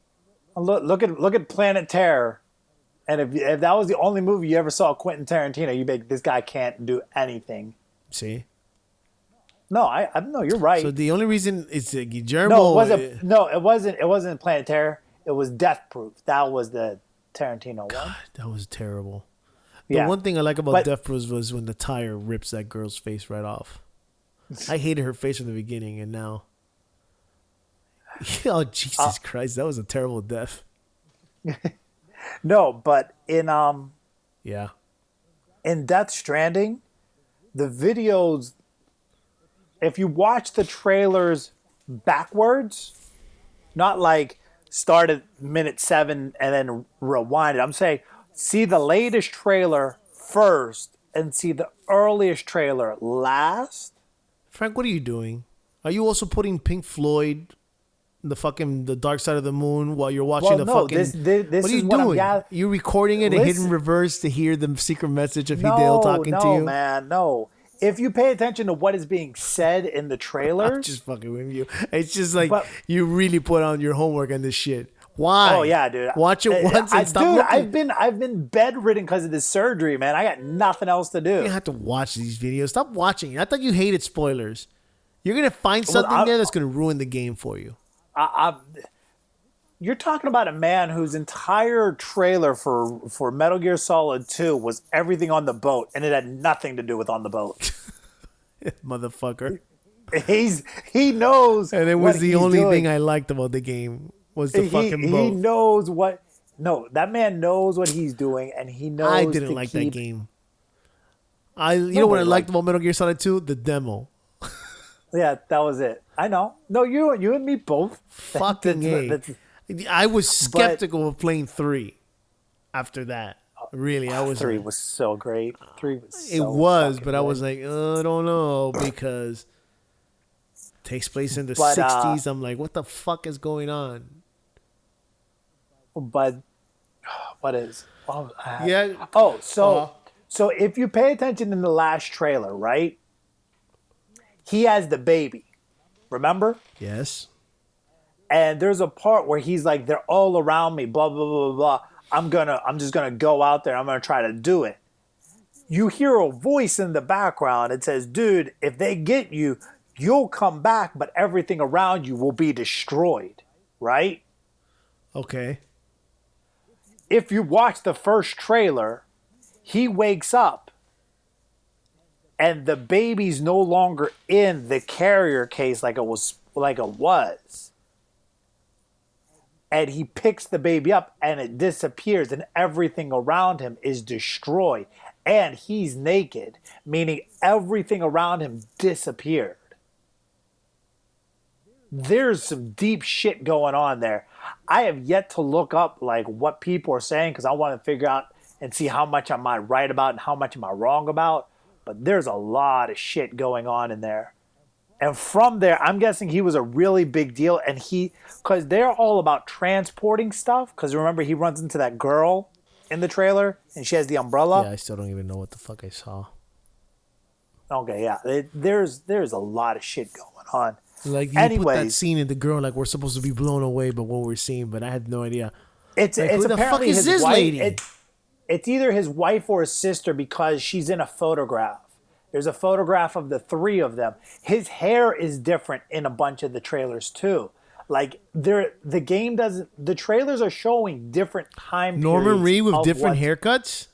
Look at Planet Terror, and if that was the only movie you ever saw Quentin Tarantino, you make this guy can't do anything. See? No, no, you're right. So the only reason it's Guillermo. It wasn't Planet Terror. It was Death Proof. That was the Tarantino one. That was terrible. The one thing I like about Death Proof was when the tire rips that girl's face right off. I hated her face from the beginning, and now. Oh Jesus Christ! That was a terrible death. No, but in Death Stranding, the videos, if you watch the trailers backwards, not like start at minute 7 and then rewind it. I'm saying see the latest trailer first and see the earliest trailer last. Frank, what are you doing? Are you also putting Pink Floyd, the Dark Side of the Moon, while you're watching this what are you doing? You recording it and hitting reverse to hear the secret message of Hideo talking to you? No, man, no. If you pay attention to what is being said in the trailers, I'm just fucking with you. It's just like you really put on your homework on this shit. Why? Oh yeah, dude. Watch it once and stop looking. I've been bedridden because of this surgery, man. I got nothing else to do. You don't have to watch these videos. Stop watching. I thought you hated spoilers. You're gonna find something there that's gonna ruin the game for you. You're talking about a man whose entire trailer for Metal Gear Solid 2 was everything on the boat, and it had nothing to do with on the boat. Motherfucker. He knows. And it was what the he's only doing. thing I liked about the game was the fucking boat. He knows what. No, that man knows what he's doing, and he knows. I didn't like that game. You know what I liked about Metal Gear Solid 2? The demo. Yeah, that was it. I know. No, you and me both. Fucking A. I was skeptical of playing 3 after that. Really, I was. 3 was so great. 3 was so It was, but good. I was like, I don't know, because it takes place in the 60s. I'm like, what the fuck is going on? But what is? Yeah. Oh, so if you pay attention in the last trailer, right? He has the baby. Remember? Yes. And there's a part where he's like, they're all around me, blah, blah, blah, blah. I'm just gonna go out there. I'm gonna try to do it. You hear a voice in the background. It says, dude, if they get you, you'll come back, but everything around you will be destroyed. Right? Okay. If you watch the first trailer, he wakes up and the baby's no longer in the carrier case like it was. And he picks the baby up and it disappears and everything around him is destroyed. And he's naked, meaning everything around him disappeared. There's some deep shit going on there. I have yet to look up like what people are saying because I want to figure out and see how much am I right about and how much am I wrong about. But there's a lot of shit going on in there. And from there, I'm guessing he was a really big deal. And because they're all about transporting stuff. Because remember, he runs into that girl in the trailer and she has the umbrella. Yeah, I still don't even know what the fuck I saw. Okay, yeah. There's a lot of shit going on. Like, you put that scene in the girl, like, we're supposed to be blown away by what we're seeing, but I had no idea. It's who the fuck apparently is his this wife, lady? It's either his wife or his sister because she's in a photograph. There's a photograph of the 3 of them. His hair is different in a bunch of the trailers too. Like the trailers are showing different time Norman periods Reed with of different haircuts?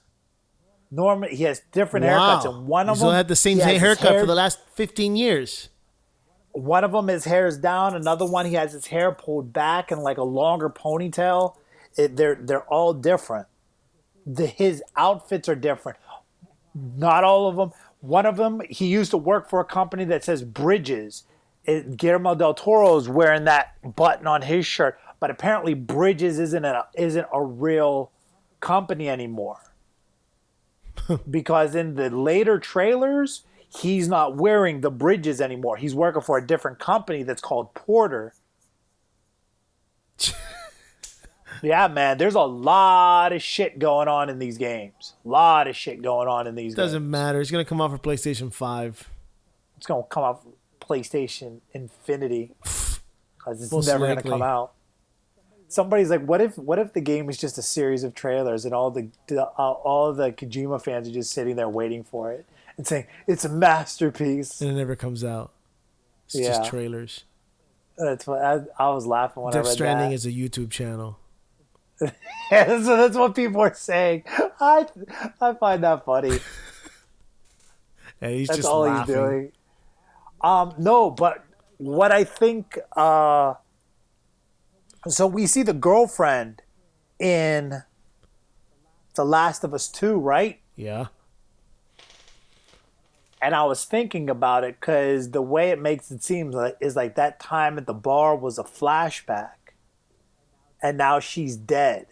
He has different haircuts, and one of them had the same haircut for the last 15 years. One of them, his hair is down. Another one, he has his hair pulled back in like a longer ponytail. They're all different. His outfits are different. Not all of them. One of them, he used to work for a company that says Bridges. Guillermo del Toro is wearing that button on his shirt, but apparently Bridges isn't a real company anymore. Because in the later trailers, he's not wearing the Bridges anymore. He's working for a different company that's called Porter. Yeah, man, there's a lot of shit going on in these games. Doesn't matter. It's going to come out for PlayStation 5. It's going to come out for PlayStation Infinity because it's Most never going to likely. come out. Somebody's like, what if the game is just a series of trailers and all the Kojima fans are just sitting there waiting for it and saying, it's a masterpiece. And it never comes out. It's just trailers. That's what I was laughing when I read Death Stranding that. is a YouTube channel. So that's what people are saying. I find that funny. And he's That's just all laughing. he's doing. No, but what I think. So we see the girlfriend in The Last of Us 2, right? Yeah. And I was thinking about it because the way it makes it seem like is like that time at the bar was a flashback. And now she's dead.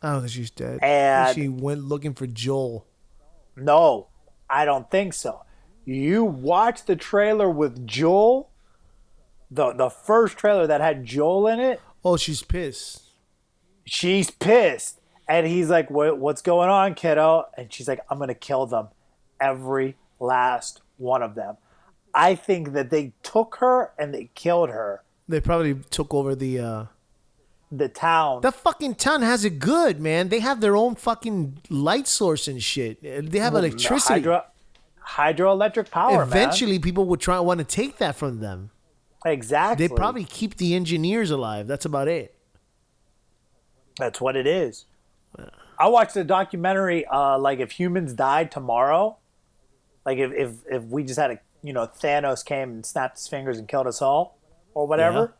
I don't think she's dead. And she went looking for Joel. No, I don't think so. You watch the trailer with Joel, the first trailer that had Joel in it. Oh, she's pissed. She's pissed. And he's like, what's going on, kiddo? And she's like, I'm going to kill them. Every last one of them. I think that they took her and they killed her. They probably took over the town. The fucking town has it good, man. They have their own fucking light source and shit. They have electricity. Hydroelectric power, Eventually, people would want to take that from them. Exactly. They probably keep the engineers alive. That's about it. That's what it is. I watched a documentary, like if humans died tomorrow, like if we just had Thanos came and snapped his fingers and killed us all, or whatever.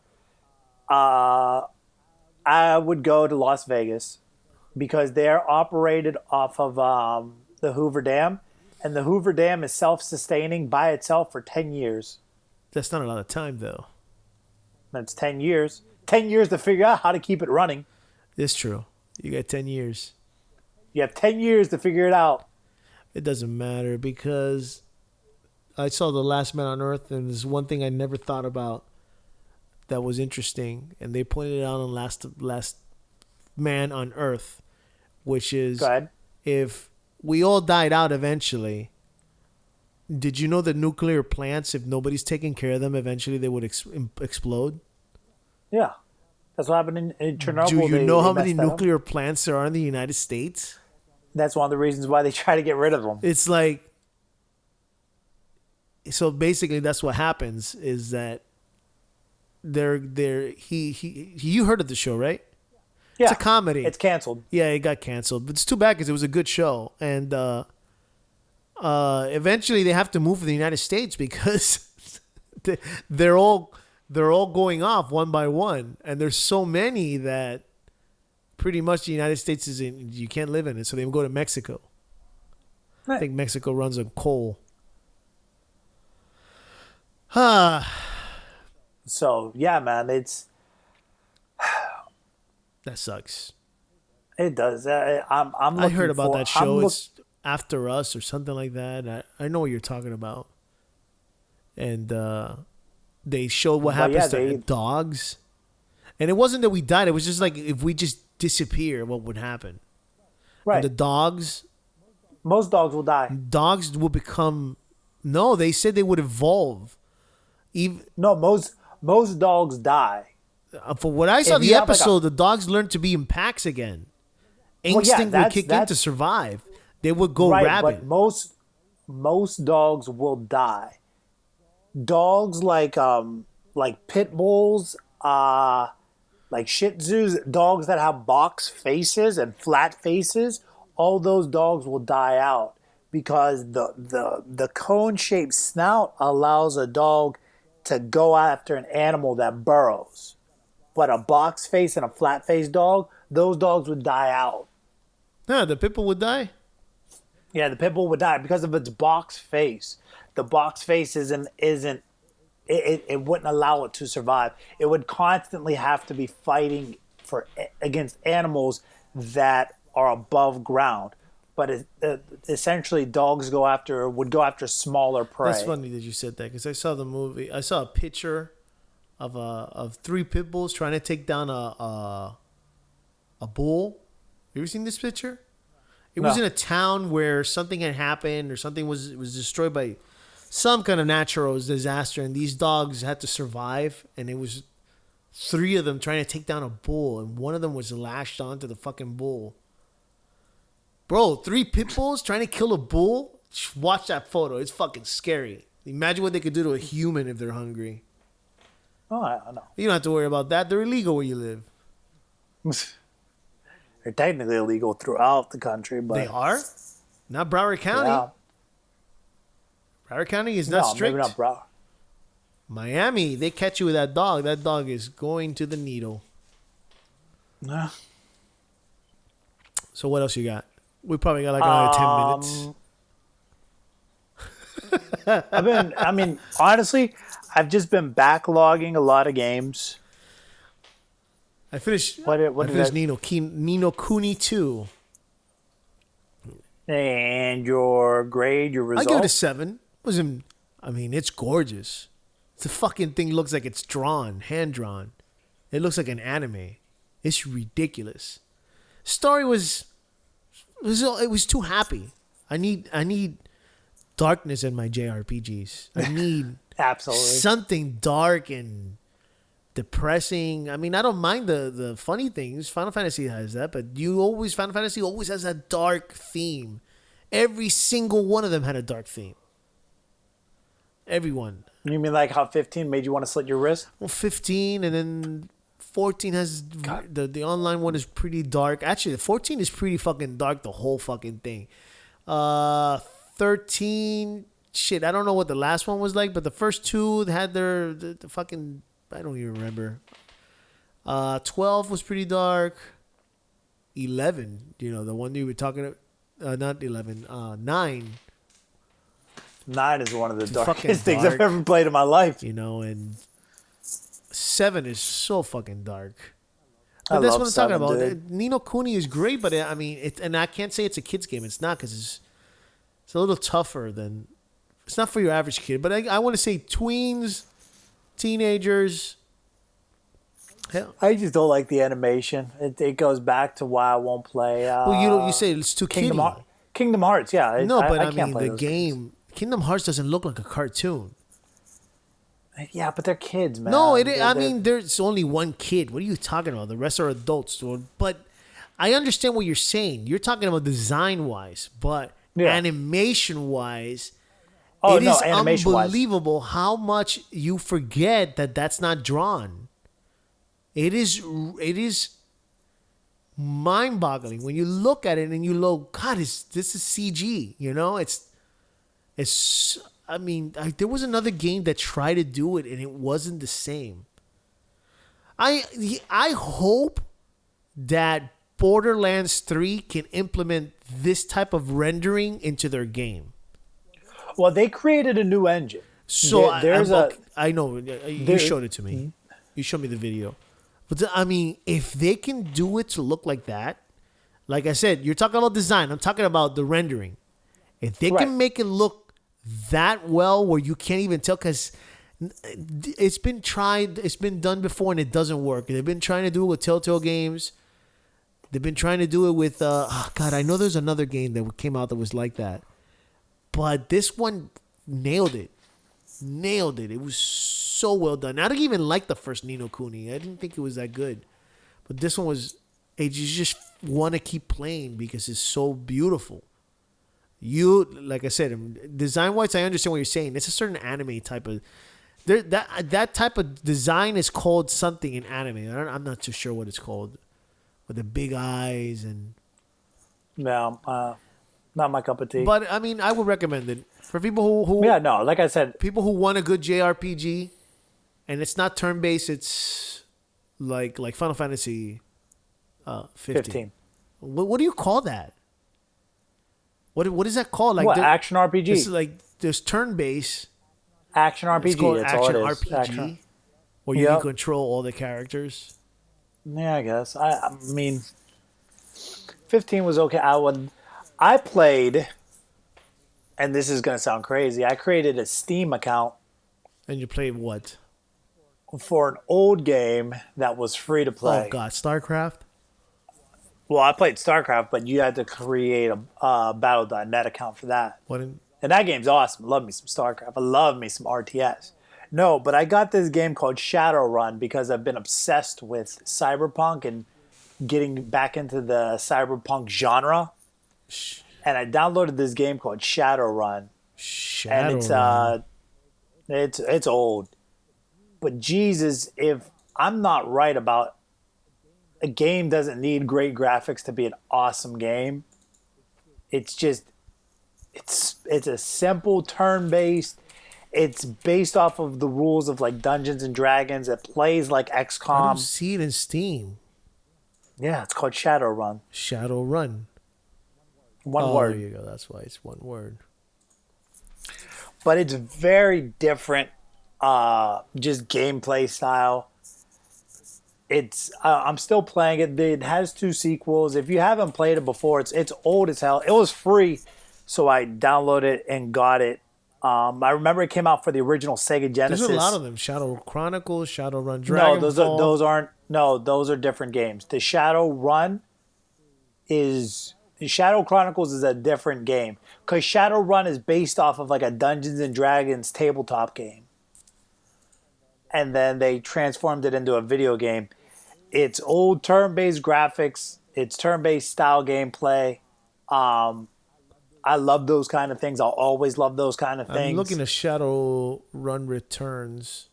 I would go to Las Vegas because they're operated off of the Hoover Dam, and the Hoover Dam is self-sustaining by itself for 10 years. That's not a lot of time, though. That's 10 years. 10 years to figure out how to keep it running. It's true. You got 10 years. You have 10 years to figure it out. It doesn't matter because I saw The Last Man on Earth, and there's one thing I never thought about that was interesting, and they pointed it out on Last Man on Earth, which is Go ahead. if we all died out eventually, did you know that nuclear plants, if nobody's taking care of them, eventually they would explode? Yeah. That's what happened in Chernobyl. Do you know how many messed that up. nuclear plants there are in the United States? That's one of the reasons why they try to get rid of them. It's like, so basically that's what happens is that you heard of the show, right? Yeah. It's a comedy. It's canceled. Yeah, it got canceled. But it's too bad because it was a good show. And eventually they have to move to the United States because they're all going off one by one. And there's so many that pretty much the United States you can't live in it. So they go to Mexico. Right. I think Mexico runs on coal. So, yeah, man, that sucks. it does. I heard about that show. It's After Us or something like that. I know what you're talking about. And they showed what happens to dogs. And it wasn't that we died. It was just like if we just disappear, what would happen? Right. And the dogs. Most dogs will die. Dogs will become. No, they said they would evolve. No, most dogs die. For what I saw, the episode, the dogs learned to be in packs again. Instinct would kick in to survive. They would go rabid. But most dogs will die. Dogs like pit bulls, like Shih Tzus, dogs that have box faces and flat faces, all those dogs will die out because the cone-shaped snout allows a dog to go after an animal that burrows. But a box face and a flat face dog, those dogs would die out. Yeah, the pit bull would die? Yeah, the pit bull would die because of its box face. The box face it wouldn't allow it to survive. It would constantly have to be fighting against animals that are above ground. But essentially, dogs would go after smaller prey. That's funny that you said that because I saw the movie. I saw a picture of 3 pit bulls trying to take down a bull. You ever seen this picture? It was in a town where something had happened or something was destroyed by some kind of natural disaster, and these dogs had to survive. And it was 3 of them trying to take down a bull, and one of them was lashed onto the fucking bull. Bro, 3 pit bulls trying to kill a bull? Just watch that photo. It's fucking scary. Imagine what they could do to a human if they're hungry. Oh, I know. You don't have to worry about that. They're illegal where you live. They're technically illegal throughout the country, but they are? Not Broward County. Yeah. Broward County is not strict. Maybe not Broward. Miami, they catch you with that dog. That dog is going to the needle. No. So what else you got? We probably got like another 10 minutes. Honestly, I've just been backlogging a lot of games. I finished finished Nino Kuni 2. And your grade, your result? I give it a 7. It's gorgeous. The fucking thing looks like it's hand drawn. It looks like an anime. It's ridiculous. Story was too happy. I need darkness in my JRPGs. I need absolutely something dark and depressing. I don't mind the funny things. Final Fantasy has that, but Final Fantasy always has a dark theme. Every single one of them had a dark theme. Everyone. You mean like how 15 made you want to slit your wrist? Well, 15 and then 14 has the online one is pretty dark. Actually, 14 is pretty fucking dark. The whole fucking thing. 13, shit. I don't know what the last one was like, but the first two had the fucking. I don't even remember. 12 was pretty dark. 11, the one you were talking about. Not 11. 9. 9 is one of the fucking darkest things dark. I've ever played in my life. And 7 is so fucking dark. I But that's love what I'm talking 7, about. dude. Ni no Kuni is great, but I mean, and I can't say it's a kid's game. It's not, because it's a little tougher than. It's not for your average kid, but I want to say tweens, teenagers. Hell, I just don't like the animation. It goes back to why I won't play. well, you say it's too kiddie. Kingdom Hearts, yeah. No, but I can't mean play the those game. Kingdom Hearts doesn't look like a cartoon. games. Yeah, but they're kids, man. No, I mean, there's only one kid. What are you talking about? The rest are adults. But I understand what you're saying. You're talking about design-wise, but animation-wise, it is unbelievable how much you forget that that's not drawn. It is mind-boggling when you look at it and you go, God, this is CG. It's. I mean, there was another game that tried to do it and it wasn't the same. I hope that Borderlands 3 can implement this type of rendering into their game. Well, they created a new engine. So I know you showed it to me. Mm-hmm. You showed me the video. But I mean, if they can do it to look like that, like I said, you're talking about design. I'm talking about the rendering. If they can make it look that well where you can't even tell, because it's been tried, it's been done before and it doesn't work. They've been trying to do it with Telltale games. They've been trying to do it with God, I know there's another game that came out that was like that, but this one nailed it. It was so well done. I didn't even like the first Ni no Kuni. I didn't think it was that good, but this one was. You just want to keep playing because it's so beautiful. Like I said, design-wise, I understand what you're saying. It's a certain anime type of. That type of design is called something in anime. I'm not too sure what it's called, with the big eyes and. No, not my cup of tea. But I mean, I would recommend it for people who. Yeah, no, like I said, people who want a good JRPG, and it's not turn-based. It's like Final Fantasy, 15. What do you call that? What is that called? Like action RPG? This is like there's turn-based. Action RPG. It's called That's action all it is. RPG, where you can control all the characters. Yeah, I guess. I mean, 15 was okay. I played, and this is gonna sound crazy. I created a Steam account. And you played what? For an old game that was free to play. Oh God, StarCraft. Well, I played StarCraft, but you had to create a Battle.net account for that. And that game's awesome. I love me some StarCraft. I love me some RTS. No, but I got this game called Shadowrun because I've been obsessed with Cyberpunk and getting back into the Cyberpunk genre. And I downloaded this game called Shadowrun. And it's old. But Jesus, if I'm not right about a game doesn't need great graphics to be an awesome game. It's just it's a simple turn-based. It's based off of the rules of like Dungeons and Dragons. It plays like XCOM. I don't see it in Steam. Yeah, it's called Shadowrun. Shadowrun. One word. There you go. That's why it's one word. But it's very different, just gameplay style. It's I'm still playing it. It has 2 sequels. If you haven't played it before, it's old as hell. It was free, so I downloaded it and got it. I remember it came out for the original Sega Genesis. There's a lot of them. Shadow Chronicles, Shadowrun, Dragonfall. No, those aren't. No, those are different games. The Shadow Chronicles is a different game because Shadowrun is based off of like a Dungeons and Dragons tabletop game, and then they transformed it into a video game. It's old turn-based graphics. It's turn-based style gameplay. I love those kind of things. I'll always love those kind of things. I'm looking at Shadowrun Returns.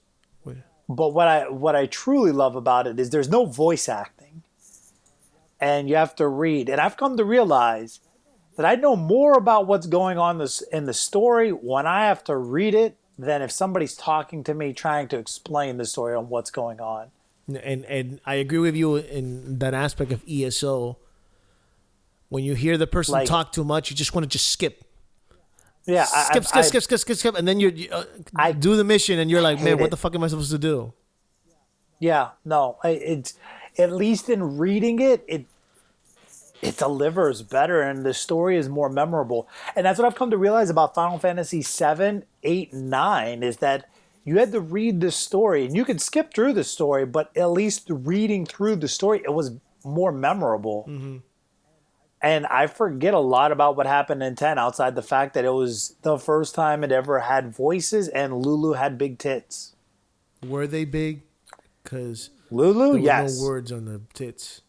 But what I truly love about it is there's no voice acting. And you have to read. And I've come to realize that I know more about what's going on in the story when I have to read it than if somebody's talking to me trying to explain the story on what's going on. And I agree with you in that aspect of ESO. When you hear the person talk too much, you just want to just skip. Yeah, skip, and then you do the mission, and you're like, man, what the fuck am I supposed to do? Yeah, no, it's at least in reading it delivers better, and the story is more memorable. And that's what I've come to realize about Final Fantasy 7, 8, and 9 is that you had to read the story, and you could skip through the story, but at least reading through the story, it was more memorable. Mm-hmm. And I forget a lot about what happened in 10 outside the fact that it was the first time it ever had voices and Lulu had big tits. Were they big? Because Lulu, there were yes. no words on the tits.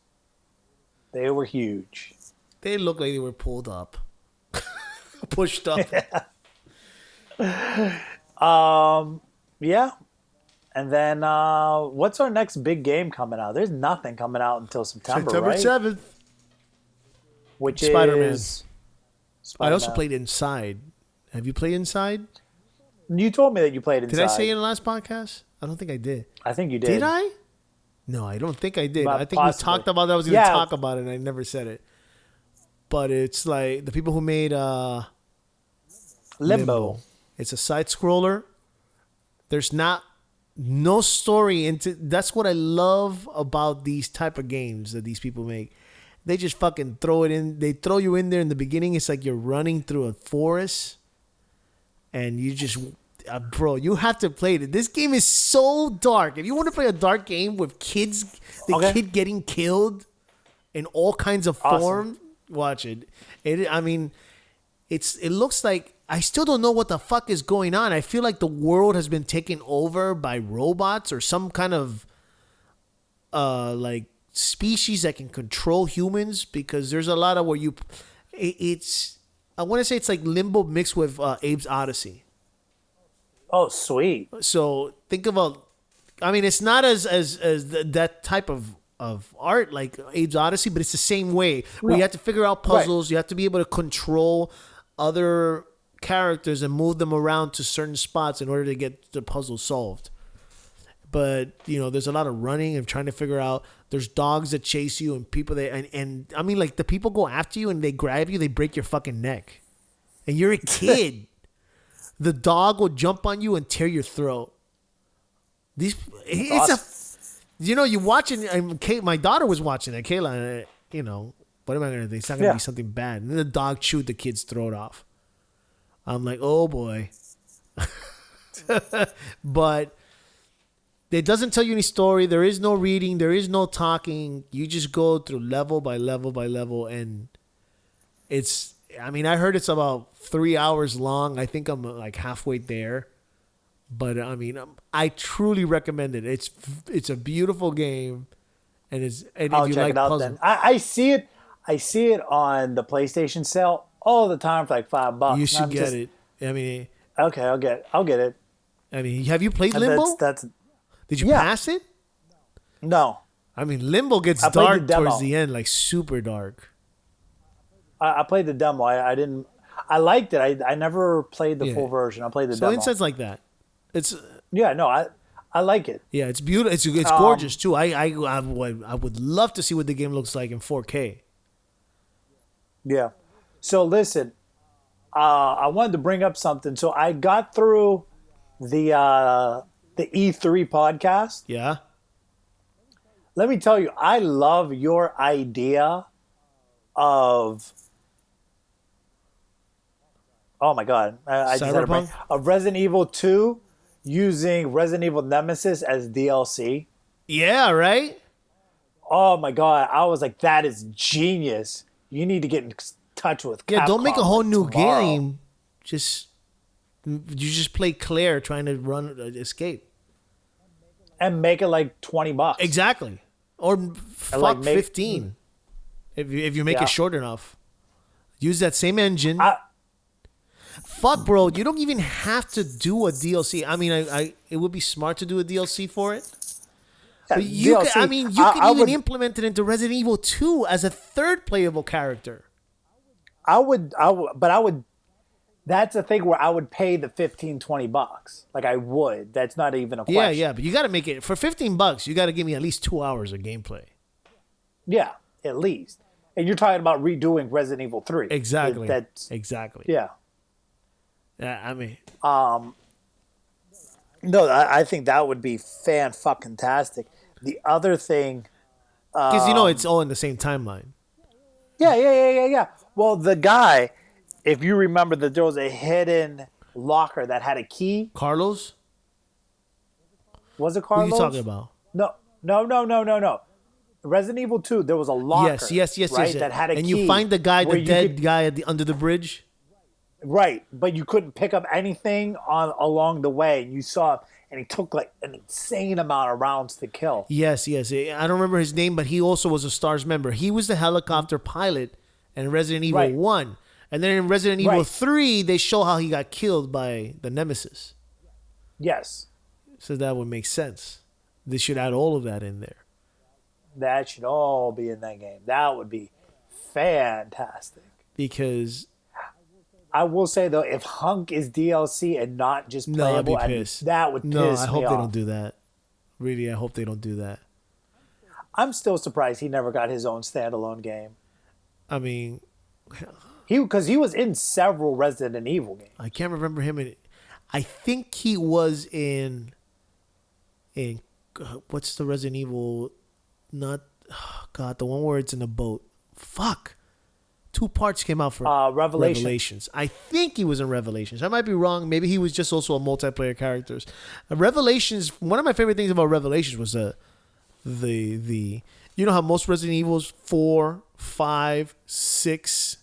They were huge. They looked like they were pulled up. Pushed up. Yeah. And then what's our next big game coming out? There's nothing coming out until September, right? September 7th. Which Spider-Man. is I also played Inside. Have you played Inside? You told me that you played Inside. Did I say it in the last podcast? I don't think I did. I think you did. Did I? No, I don't think I did. But I think possibly. we talked about that. I was going to talk about it, and I never said it. But it's like the people who made Limbo. It's a side scroller. There's no story into. That's what I love about these type of games that these people make. They just fucking throw it in. They throw you in there in the beginning. It's like you're running through a forest, and you just, bro, you have to play it. This game is so dark. If you want to play a dark game with kids, kid getting killed in all kinds of forms, watch it. It looks like I still don't know what the fuck is going on. I feel like the world has been taken over by robots or some kind of like species that can control humans, because there's a lot of where I want to say it's like Limbo mixed with Abe's Odyssey. Oh, sweet. So think about, it's not as that type of art like Abe's Odyssey, but it's the same way where you have to figure out puzzles. Right. You have to be able to control other characters and move them around to certain spots in order to get the puzzle solved. But, there's a lot of running and trying to figure out. There's dogs that chase you and people like the people go after you and they grab you, they break your fucking neck. And you're a kid. The dog will jump on you and tear your throat. You watching, and my daughter was watching it, Kayla, and, what am I going to do? It's not going to be something bad. And then the dog chewed the kid's throat off. I'm like, oh boy. But it doesn't tell you any story. There is no reading. There is no talking. You just go through level by level by level. And I heard it's about 3 hours long. I think I'm like halfway there. But I truly recommend it. It's a beautiful game. And I'll check it out then. I see it on the PlayStation sale all the time for like $5. You should get it. Okay, I'll get it. Have you played Limbo? Did you pass it? No. Limbo gets dark towards the end, like super dark. I played the demo. I didn't. I liked it. I never played the full version. I played the demo. So Inside's like that. It's I like it. Yeah, it's beautiful. It's gorgeous too. I would love to see what the game looks like in 4K. Yeah. So listen, I wanted to bring up something. So I got through the E3 podcast. Yeah. Let me tell you, I love your idea of. Oh my God! I just had a brain. Of Resident Evil 2 using Resident Evil Nemesis as DLC. Yeah. Right. Oh my God! I was like, that is genius. You need to get in touch with Capcom. Yeah. Don't make a whole new tomorrow. game. You just play Claire trying to escape. And make it like $20. Exactly. Or $15 if you make it short enough. Use that same engine Fuck, bro. You don't even have to do a DLC. I mean, it would be smart to do a DLC for it. Yeah, But you DLC, could, I mean, you could I even would, implement it into Resident Evil 2 as a third playable character. I would. That's a thing where I would pay the $15-$20. Like I would. That's not even a question. Yeah, but you got to make it for $15. You got to give me at least 2 hours of gameplay. Yeah, at least. And you're talking about redoing Resident Evil 3. Exactly. Exactly. Yeah. Yeah, I mean, no, I think that would be fan-fucking-tastic. The other thing, because it's all in the same timeline. Yeah. Well, the guy, if you remember that there was a hidden locker that had a key. Carlos? Was it Carlos? Who are you talking about? No. Resident Evil 2, there was a locker. Yes. Right, that had a key. And you find the dead guy under the bridge. Right, but you couldn't pick up anything along the way. You saw, and he took like an insane amount of rounds to kill. Yes. I don't remember his name, but he also was a STARS member. He was the helicopter pilot in Resident Evil 1. And then in Resident Evil 3, they show how he got killed by the Nemesis. Yes. So that would make sense. They should add all of that in there. That should all be in that game. That would be fantastic. Because I will say, though, if Hunk is DLC and not just playable, I'd be pissed. That would piss me off. I hope they don't do that. Really, I hope they don't do that. I'm still surprised he never got his own standalone game. I mean, because he was in several Resident Evil games. I can't remember him in. I think he was in what's the Resident Evil? Not the one where it's in a boat. Fuck. 2 parts came out for Revelations. I think he was in Revelations. I might be wrong. Maybe he was just also a multiplayer character. Revelations. One of my favorite things about Revelations was the you know how most Resident Evils 4, 5, 6,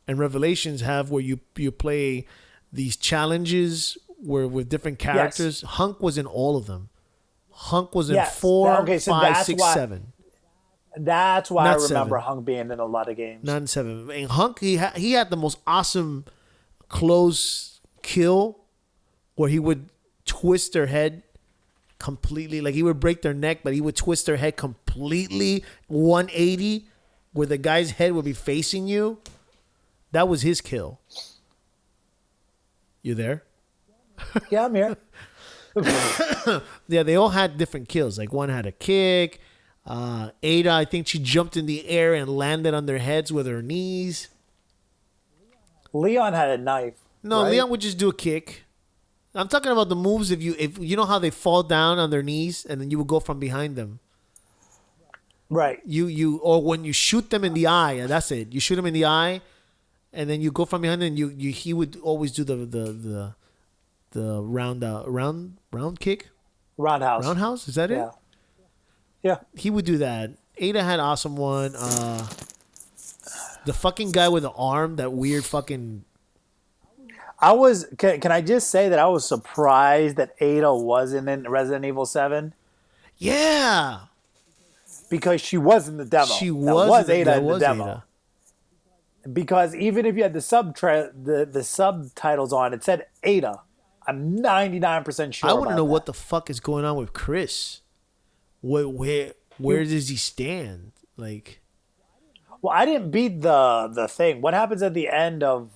and Revelations have where you play these challenges where with different characters. Yes. Hunk was in all of them. Hunk was in 4, 5, 6, 7. That's why Not I remember 7. Hunk being in a lot of games. Not in 7. And Hunk, he had the most awesome close kill where he would twist their head completely. Like he would break their neck, but he would twist their head completely 180 where the guy's head would be facing you. That was his kill. You there? Yeah, I'm here. Yeah, they all had different kills. Like one had a kick. Ada, I think she jumped in the air and landed on their heads with her knees. Leon had a knife. No, right? Leon would just do a kick. I'm talking about the moves if you know how they fall down on their knees and then you would go from behind them. Right. You or when you shoot them in the eye, and that's it. You shoot them in the eye, and then you go from behind them. And he would always do the round kick. Roundhouse, is that it? Yeah. He would do that. Ada had awesome one. The fucking guy with the arm, that weird fucking. Can I just say that I was surprised that Ada wasn't in Resident Evil 7? Yeah. Because she was in the demo. She was Ada in the demo. Ada. Because even if you had the subtitles on, it said Ada. I'm 99% sure. I want to know what the fuck is going on with Chris. Where does he stand? Like, well, I didn't beat the thing. What happens at the end of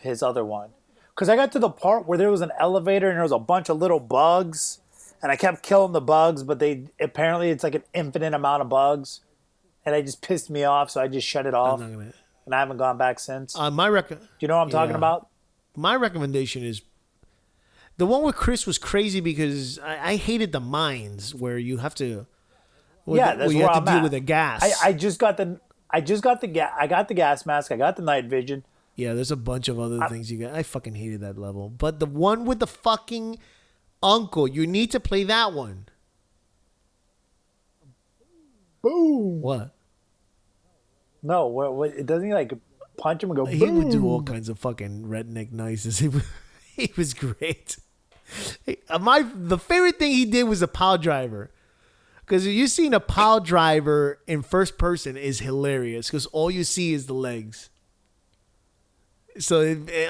his other one? Because I got to the part where there was an elevator and there was a bunch of little bugs, and I kept killing the bugs, but apparently it's like an infinite amount of bugs, and it just pissed me off, so I just shut it off, and I haven't gone back since. Do you know what I'm talking about? My recommendation is. The one with Chris was crazy because I hated the mines where you have to. That's where I'm deal with the gas. I got the gas mask. I got the night vision. Yeah, there's a bunch of other things you got. I fucking hated that level. But the one with the fucking uncle, you need to play that one. Boom. What? No, what doesn't he like punch him and go boom? He would do all kinds of fucking redneck noises. He was great. The favorite thing he did was a pile driver. Because you seen a pile driver in first person is hilarious because all you see is the legs. So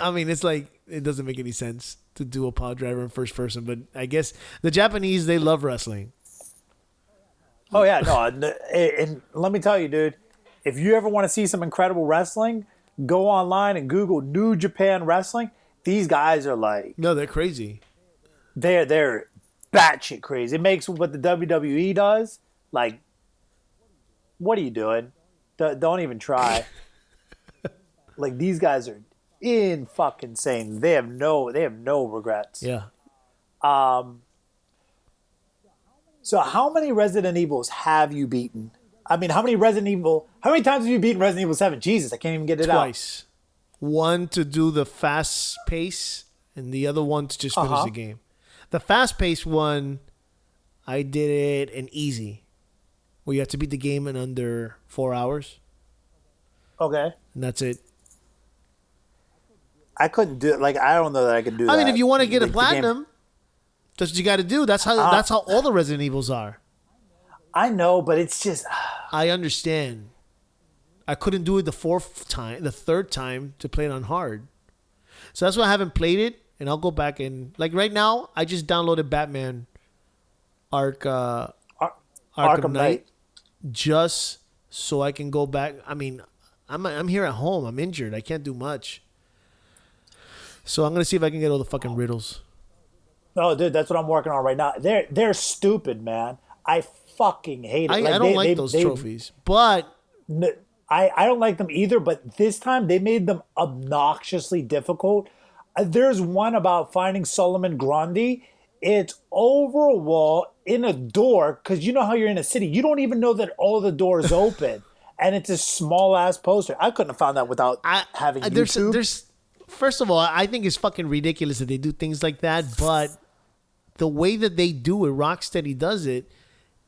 I mean, it's like it doesn't make any sense to do a pile driver in first person. But I guess the Japanese, they love wrestling. Oh yeah, no, and let me tell you, dude, if you ever want to see some incredible wrestling, go online and Google New Japan Wrestling. These guys are like, No, they're crazy. they're batshit crazy. It makes what the WWE does. Like, what are you doing? Don't even try. Like, these guys are fucking insane. They have no regrets. Yeah. So how many Resident Evils have you beaten? I mean, how many times have you beaten Resident Evil 7? Jesus, I can't even get it out. Twice. One to do the fast pace, and the other one to just finish the game. The fast pace one, I did it in easy, where you have to beat the game in under 4 hours. Okay. And that's it. I couldn't do it. Like, I don't know that I could do that. I mean, if you want to get a Like, platinum, that's what you got to do. That's how all the Resident Evils are. I know, but it's just... I understand. I couldn't do it the third time to play it on hard. So that's why I haven't played it, and I'll go back and... Like, right now, I just downloaded Batman Arkham Knight just so I can go back. I mean, I'm here at home. I'm injured. I can't do much. So I'm going to see if I can get all the fucking riddles. Oh, dude, that's what I'm working on right now. They're stupid, man. I fucking hate it. I don't like those trophies, but... I don't like them either, but this time they made them obnoxiously difficult. There's one about finding Solomon Grundy. It's over a wall in a door, because you know how you're in a city. You don't even know that all the doors open, and it's a small-ass poster. I couldn't have found that without having YouTube. First of all, I think it's fucking ridiculous that they do things like that, but the way that they do it, Rocksteady does it,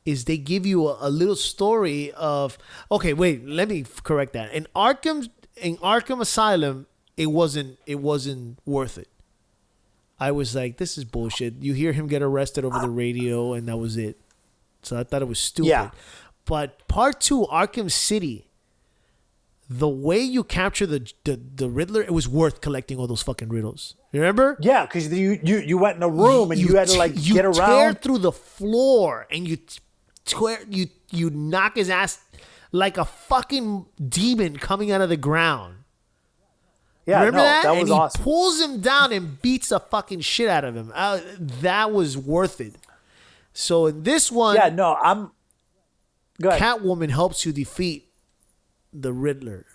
is they give you a little story of... Okay, wait, let me correct that. In Arkham Asylum, it wasn't worth it. I was like, this is bullshit. You hear him get arrested over the radio, and that was it. So I thought it was stupid. Yeah. But part 2, Arkham City, the way you capture the Riddler, it was worth collecting all those fucking riddles. You remember? Yeah, because you went in a room and you had to get around. You tear through the floor and you knock his ass like a fucking demon coming out of the ground. Yeah, remember that? That was awesome. He pulls him down and beats the fucking shit out of him. That was worth it. So in this one, Go ahead. Catwoman helps you defeat the Riddler,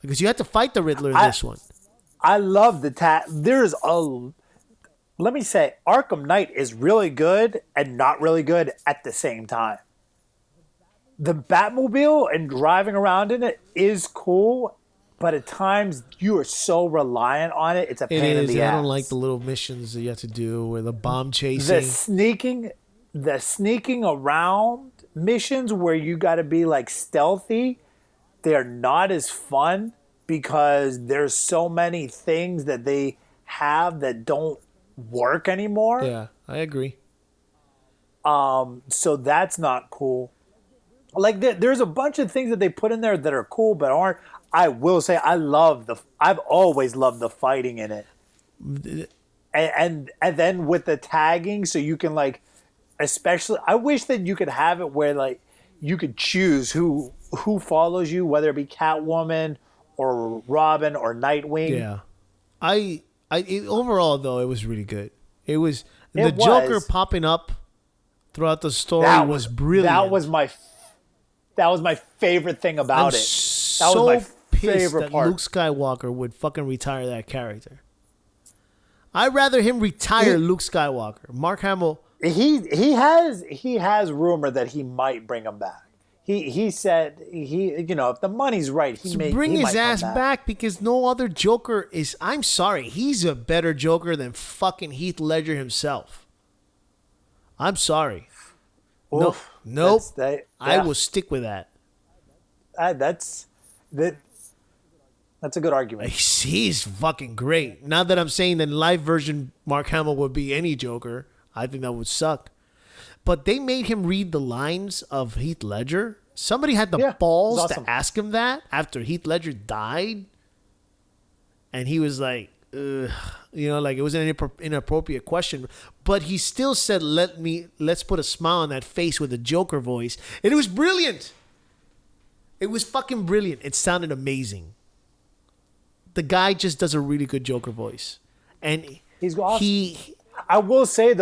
because you have to fight the Riddler in this one. I love the let me say, Arkham Knight is really good and not really good at the same time. The Batmobile and driving around in it is cool, but at times you are so reliant on it. It's a pain in the ass. I don't like the little missions that you have to do, or the bomb chasing. The sneaking around missions where you got to be like stealthy, they're not as fun because there's so many things that they have that don't work anymore. Yeah, I agree. So that's not cool. Like there's a bunch of things that they put in there that are cool but aren't. I will say I've always loved the fighting in it. And then with the tagging, so you can like, especially I wish that you could have it where like you could choose who follows you, whether it be Catwoman or Robin or Nightwing. Yeah. Overall though, it was really good. The Joker popping up throughout the story was brilliant. That was my favorite thing about it. That was my favorite part. Luke Skywalker would fucking retire that character. I'd rather him retire Luke Skywalker. Mark Hamill. He has rumor that he might bring him back. He said if the money's right, he might bring his ass back because no other Joker is. I'm sorry, he's a better Joker than fucking Heath Ledger himself. I'm sorry. Oof, nope. I will stick with that. That's a good argument. He's fucking great. Not that I'm saying that live version Mark Hamill would be any Joker. I think that would suck. But they made him read the lines of Heath Ledger. Somebody had the balls to ask him that after Heath Ledger died. and he was like, ugh, like it was an inappropriate question, but he still said, let's put a smile on that face with a Joker voice, and it was brilliant. It was fucking brilliant. It sounded amazing. The guy just does a really good Joker voice, and he's awesome. I will say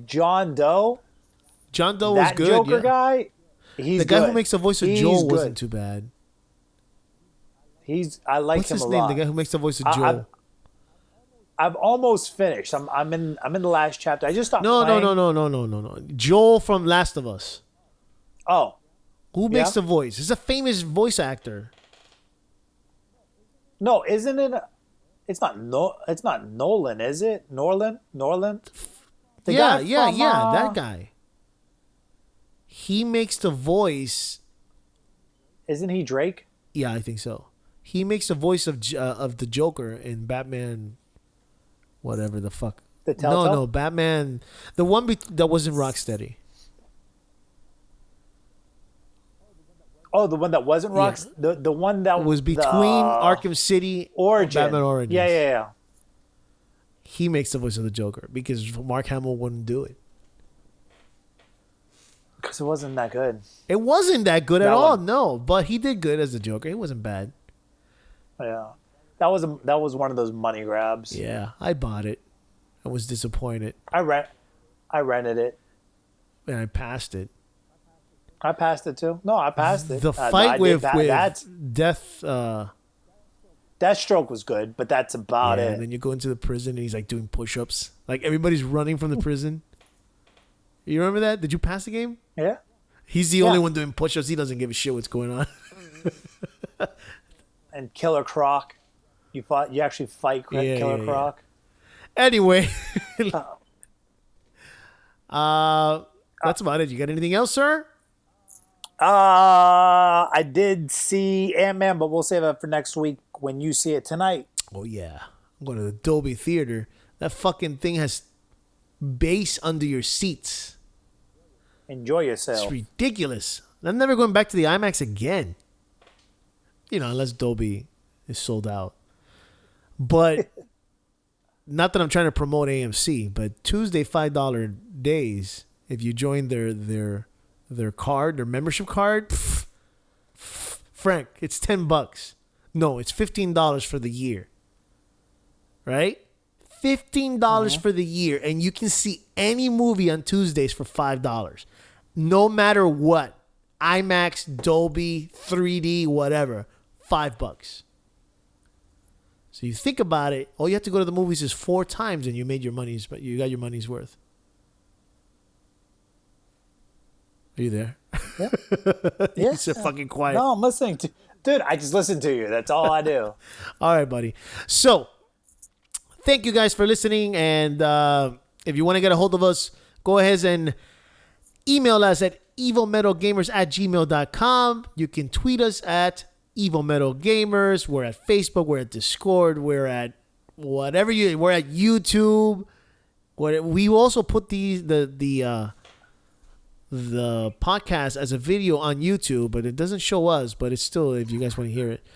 John Doe. John Doe was good. Joker guy. He's the guy good. who makes the voice of Joel wasn't too bad. I like What's him his a name? lot. The guy who makes the voice of Joel. I've almost finished. I'm in the last chapter. I just stopped playing. No. Joel from Last of Us. Oh. Who makes the voice? It's a famous voice actor. No, isn't it? It's not Nolan, is it? Norland? Yeah, that guy. He makes the voice. Isn't he Drake? Yeah, I think so. He makes the voice of the Joker in Batman, whatever the fuck. The Telltale? No, Batman, the one that wasn't Rocksteady. Oh, the one that wasn't Rocksteady. The one that was between Arkham City and Batman Origins. Yeah. He makes the voice of the Joker because Mark Hamill wouldn't do it. Because it wasn't that good. It wasn't that good at all, no. But he did good as the Joker. It wasn't bad. Yeah, that was one of those money grabs. Yeah, I bought it. I was disappointed. I rented it. And I passed it. I passed it too. No, I passed it. The fight with Death. Deathstroke was good, but that's about it. And then you go into the prison and he's like doing push-ups. Like everybody's running from the prison. You remember that? Did you pass the game? Yeah. He's the only one doing push-ups. He doesn't give a shit what's going on. And Killer Croc. You actually fight Killer Croc. Anyway. That's about it. You got anything else, sir? I did see Ant-Man, but we'll save that for next week when you see it tonight. Oh, yeah. I'm going to the Dolby Theater. That fucking thing has bass under your seats. Enjoy yourself. It's ridiculous. I'm never going back to the IMAX again. Unless Dolby is sold out. But not that I'm trying to promote AMC, but Tuesday $5 days, if you join their card, their membership card, Frank, it's $10. No, it's $15 for the year. Right? $15 for the year, and you can see any movie on Tuesdays for $5. No matter what. IMAX, Dolby, 3D, whatever. $5. So you think about it, all you have to go to the movies is 4 times and you got your money's worth. Are you there? Yeah. You're so fucking quiet. No, I'm listening to... Dude, I just listen to you. That's all I do. All right, buddy. So, thank you guys for listening. And if you want to get a hold of us, go ahead and email us at evilmetalgamers@gmail.com. You can tweet us at evilmetalgamers. We're at Facebook. We're at Discord. We're at whatever we're at YouTube. We also put the podcast as a video on YouTube, but it doesn't show us, but it's still, if you guys want to hear it.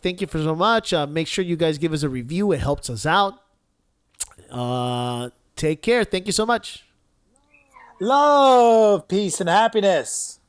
Thank you for so much. Make sure you guys give us a review. It helps us out. Take care. Thank you so much. Love, peace, and happiness.